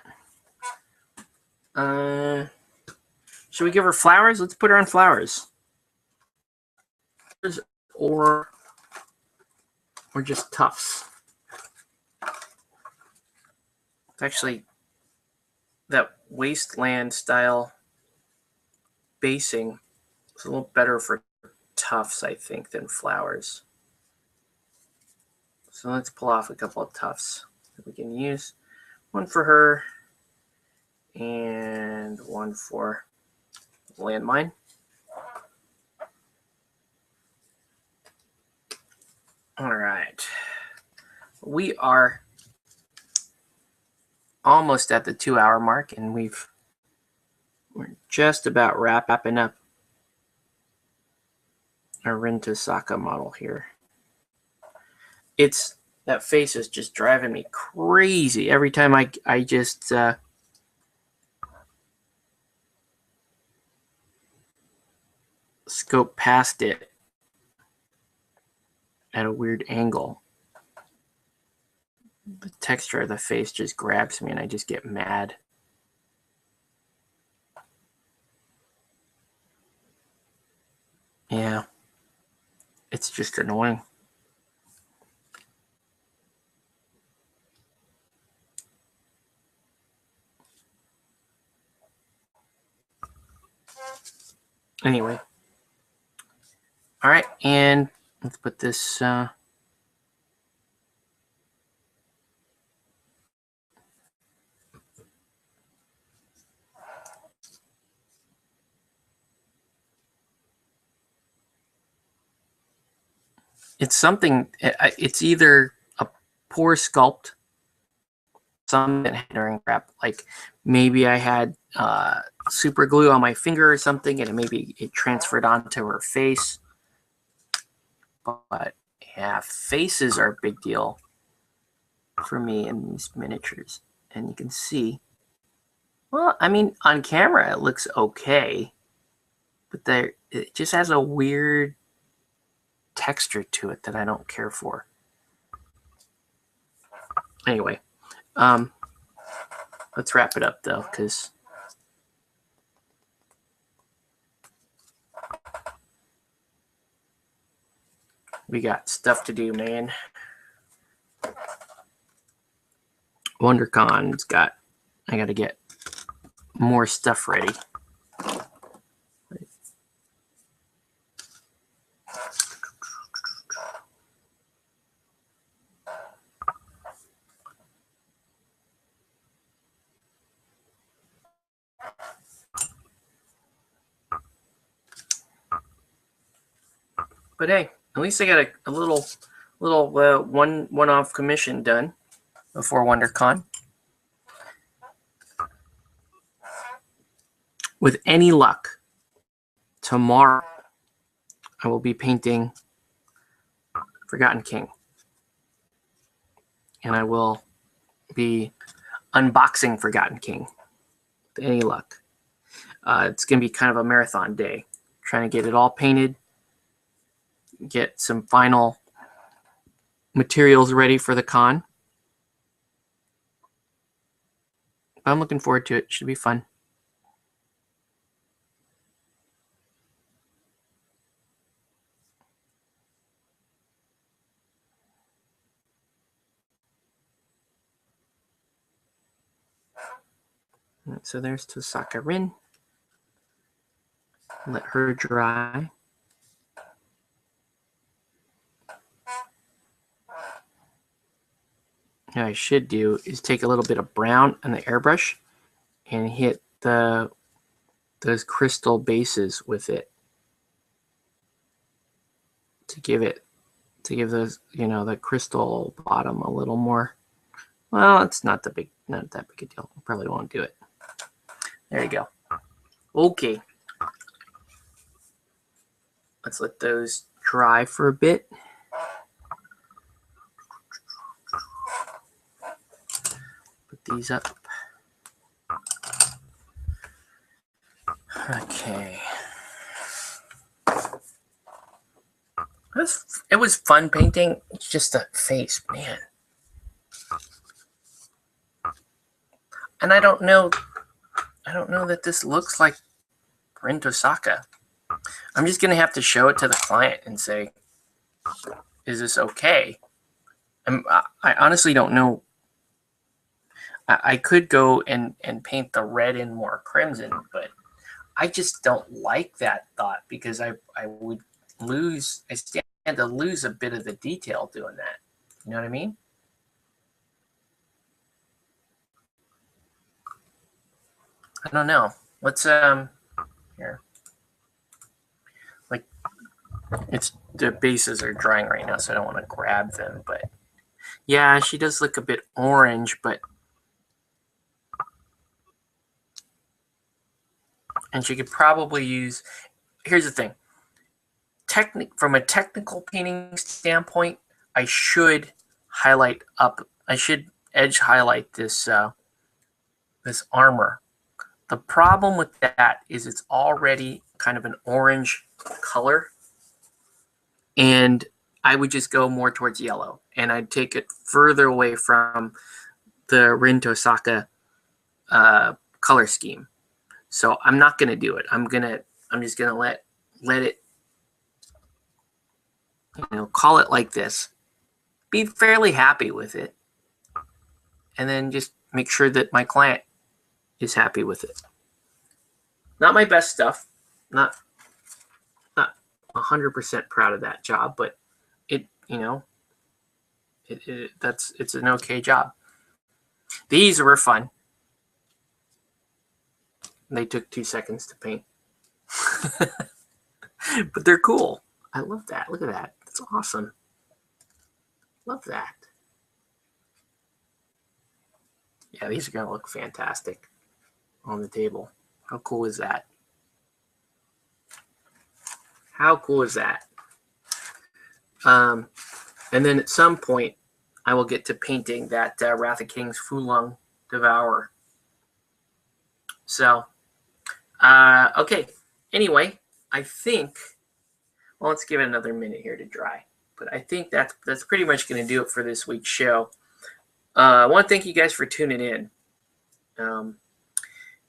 Should we give her flowers? Let's put her on flowers. Or just tufts. It's actually that wasteland style basing is a little better for tufts, I think, than flowers. So let's pull off a couple of tufts that we can use. One for her and one for landmine. All right. We are almost at the 2-hour mark, and we're just about wrapping up our Rin Tosaka model here. It's that face is just driving me crazy every time I just scope past it at a weird angle. The texture of the face just grabs me and I just get mad. Yeah, it's just annoying. Anyway, all right, and let's put this it's something, it's either a poor sculpt, something during prep, like maybe I had super glue on my finger or something and maybe it transferred onto her face. But yeah, faces are a big deal for me in these miniatures. And you can see, well, I mean, on camera it looks okay, but it just has a weird texture to it that I don't care for. Anyway, let's wrap it up though, because we got stuff to do, man. WonderCon's I got to get more stuff ready. But hey, at least I got a little one-off commission done before WonderCon. With any luck, tomorrow I will be painting Forgotten King. And I will be unboxing Forgotten King with any luck. It's going to be kind of a marathon day. Trying to get it all painted, get some final materials ready for the con. But I'm looking forward to it. Should be fun. So there's Tosaka Rin. Let her dry. What I should do is take a little bit of brown on the airbrush and hit those crystal bases with it to give those, the crystal bottom a little more. Well, it's not that big a deal. Probably won't do it. There you go. Okay. Let's let those dry for a bit. Put these up. Okay. It was fun painting. It's just a face, man. And I don't know that this looks like Rin Tosaka. I'm just gonna have to show it to the client and say, is this okay? I honestly don't know. I could go and paint the red in more crimson, but I just don't like that thought because I stand to lose a bit of the detail doing that. You know what I mean? I don't know. Let's here. Like, it's the bases are drying right now, so I don't want to grab them, but yeah, she does look a bit orange, but and she could probably use, here's the thing. From a technical painting standpoint, I should edge highlight this this armor. The problem with that is it's already kind of an orange color, and I would just go more towards yellow, and I'd take it further away from the Rin Tosaka color scheme. So I'm not going to do it. I'm just going to let it, call it like this. Be fairly happy with it, and then just make sure that my client is happy with it. Not my best stuff. Not 100% proud of that job, but it's an okay job. These were fun. They took 2 seconds to paint. But they're cool. I love that. Look at that. That's awesome. Love that. Yeah, these are going to look fantastic on the table. How cool is that? How cool is that? And then at some point, I will get to painting that Wrath of Kings Fulong Devourer. So, okay. Anyway, I think, well, let's give it another minute here to dry. But I think that's pretty much going to do it for this week's show. I want to thank you guys for tuning in.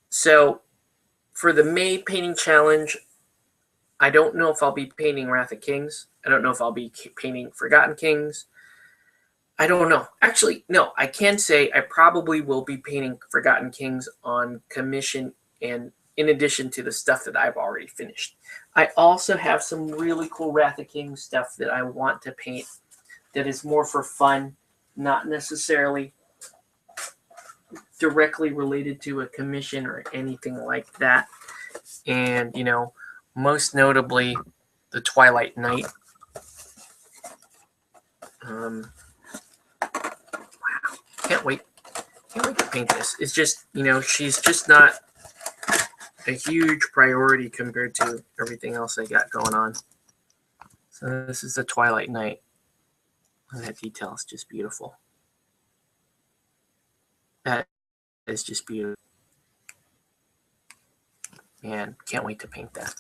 So, for the May painting challenge, I don't know if I'll be painting Wrath of Kings. I don't know if I'll be painting Forgotten Kings. I don't know. Actually, no, I can say I probably will be painting Forgotten Kings on commission, and in addition to the stuff that I've already finished. I also have some really cool Wrath of Kings stuff that I want to paint that is more for fun, not necessarily directly related to a commission or anything like that. And, most notably, the Twilight Knight. Wow. Can't wait to paint this. It's just, she's just not a huge priority compared to everything else I got going on. So this is the Twilight Knight. And that detail is just beautiful. That is just beautiful. And can't wait to paint that.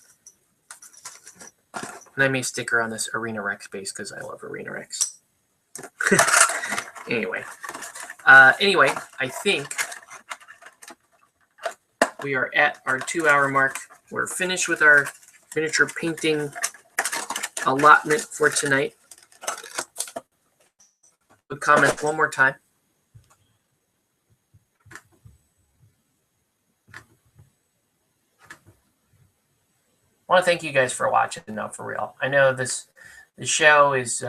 And I may stick her on this Arena Rex base because I love Arena Rex. Anyway, I think we are at our 2-hour mark. We're finished with our miniature painting allotment for tonight. Would comment one more time. I want to thank you guys for watching. No, for real. I know the show is,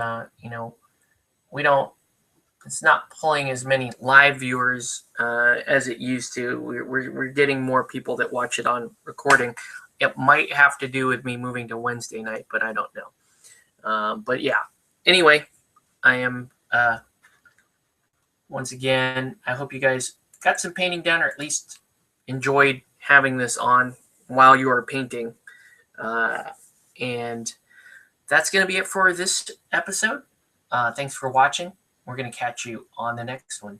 it's not pulling as many live viewers as it used to. We're getting more people that watch it on recording. It might have to do with me moving to Wednesday night, but I don't know. But yeah. Anyway, I am, once again, I hope you guys got some painting done, or at least enjoyed having this on while you are painting. And that's going to be it for this episode. Thanks for watching. We're going to catch you on the next one.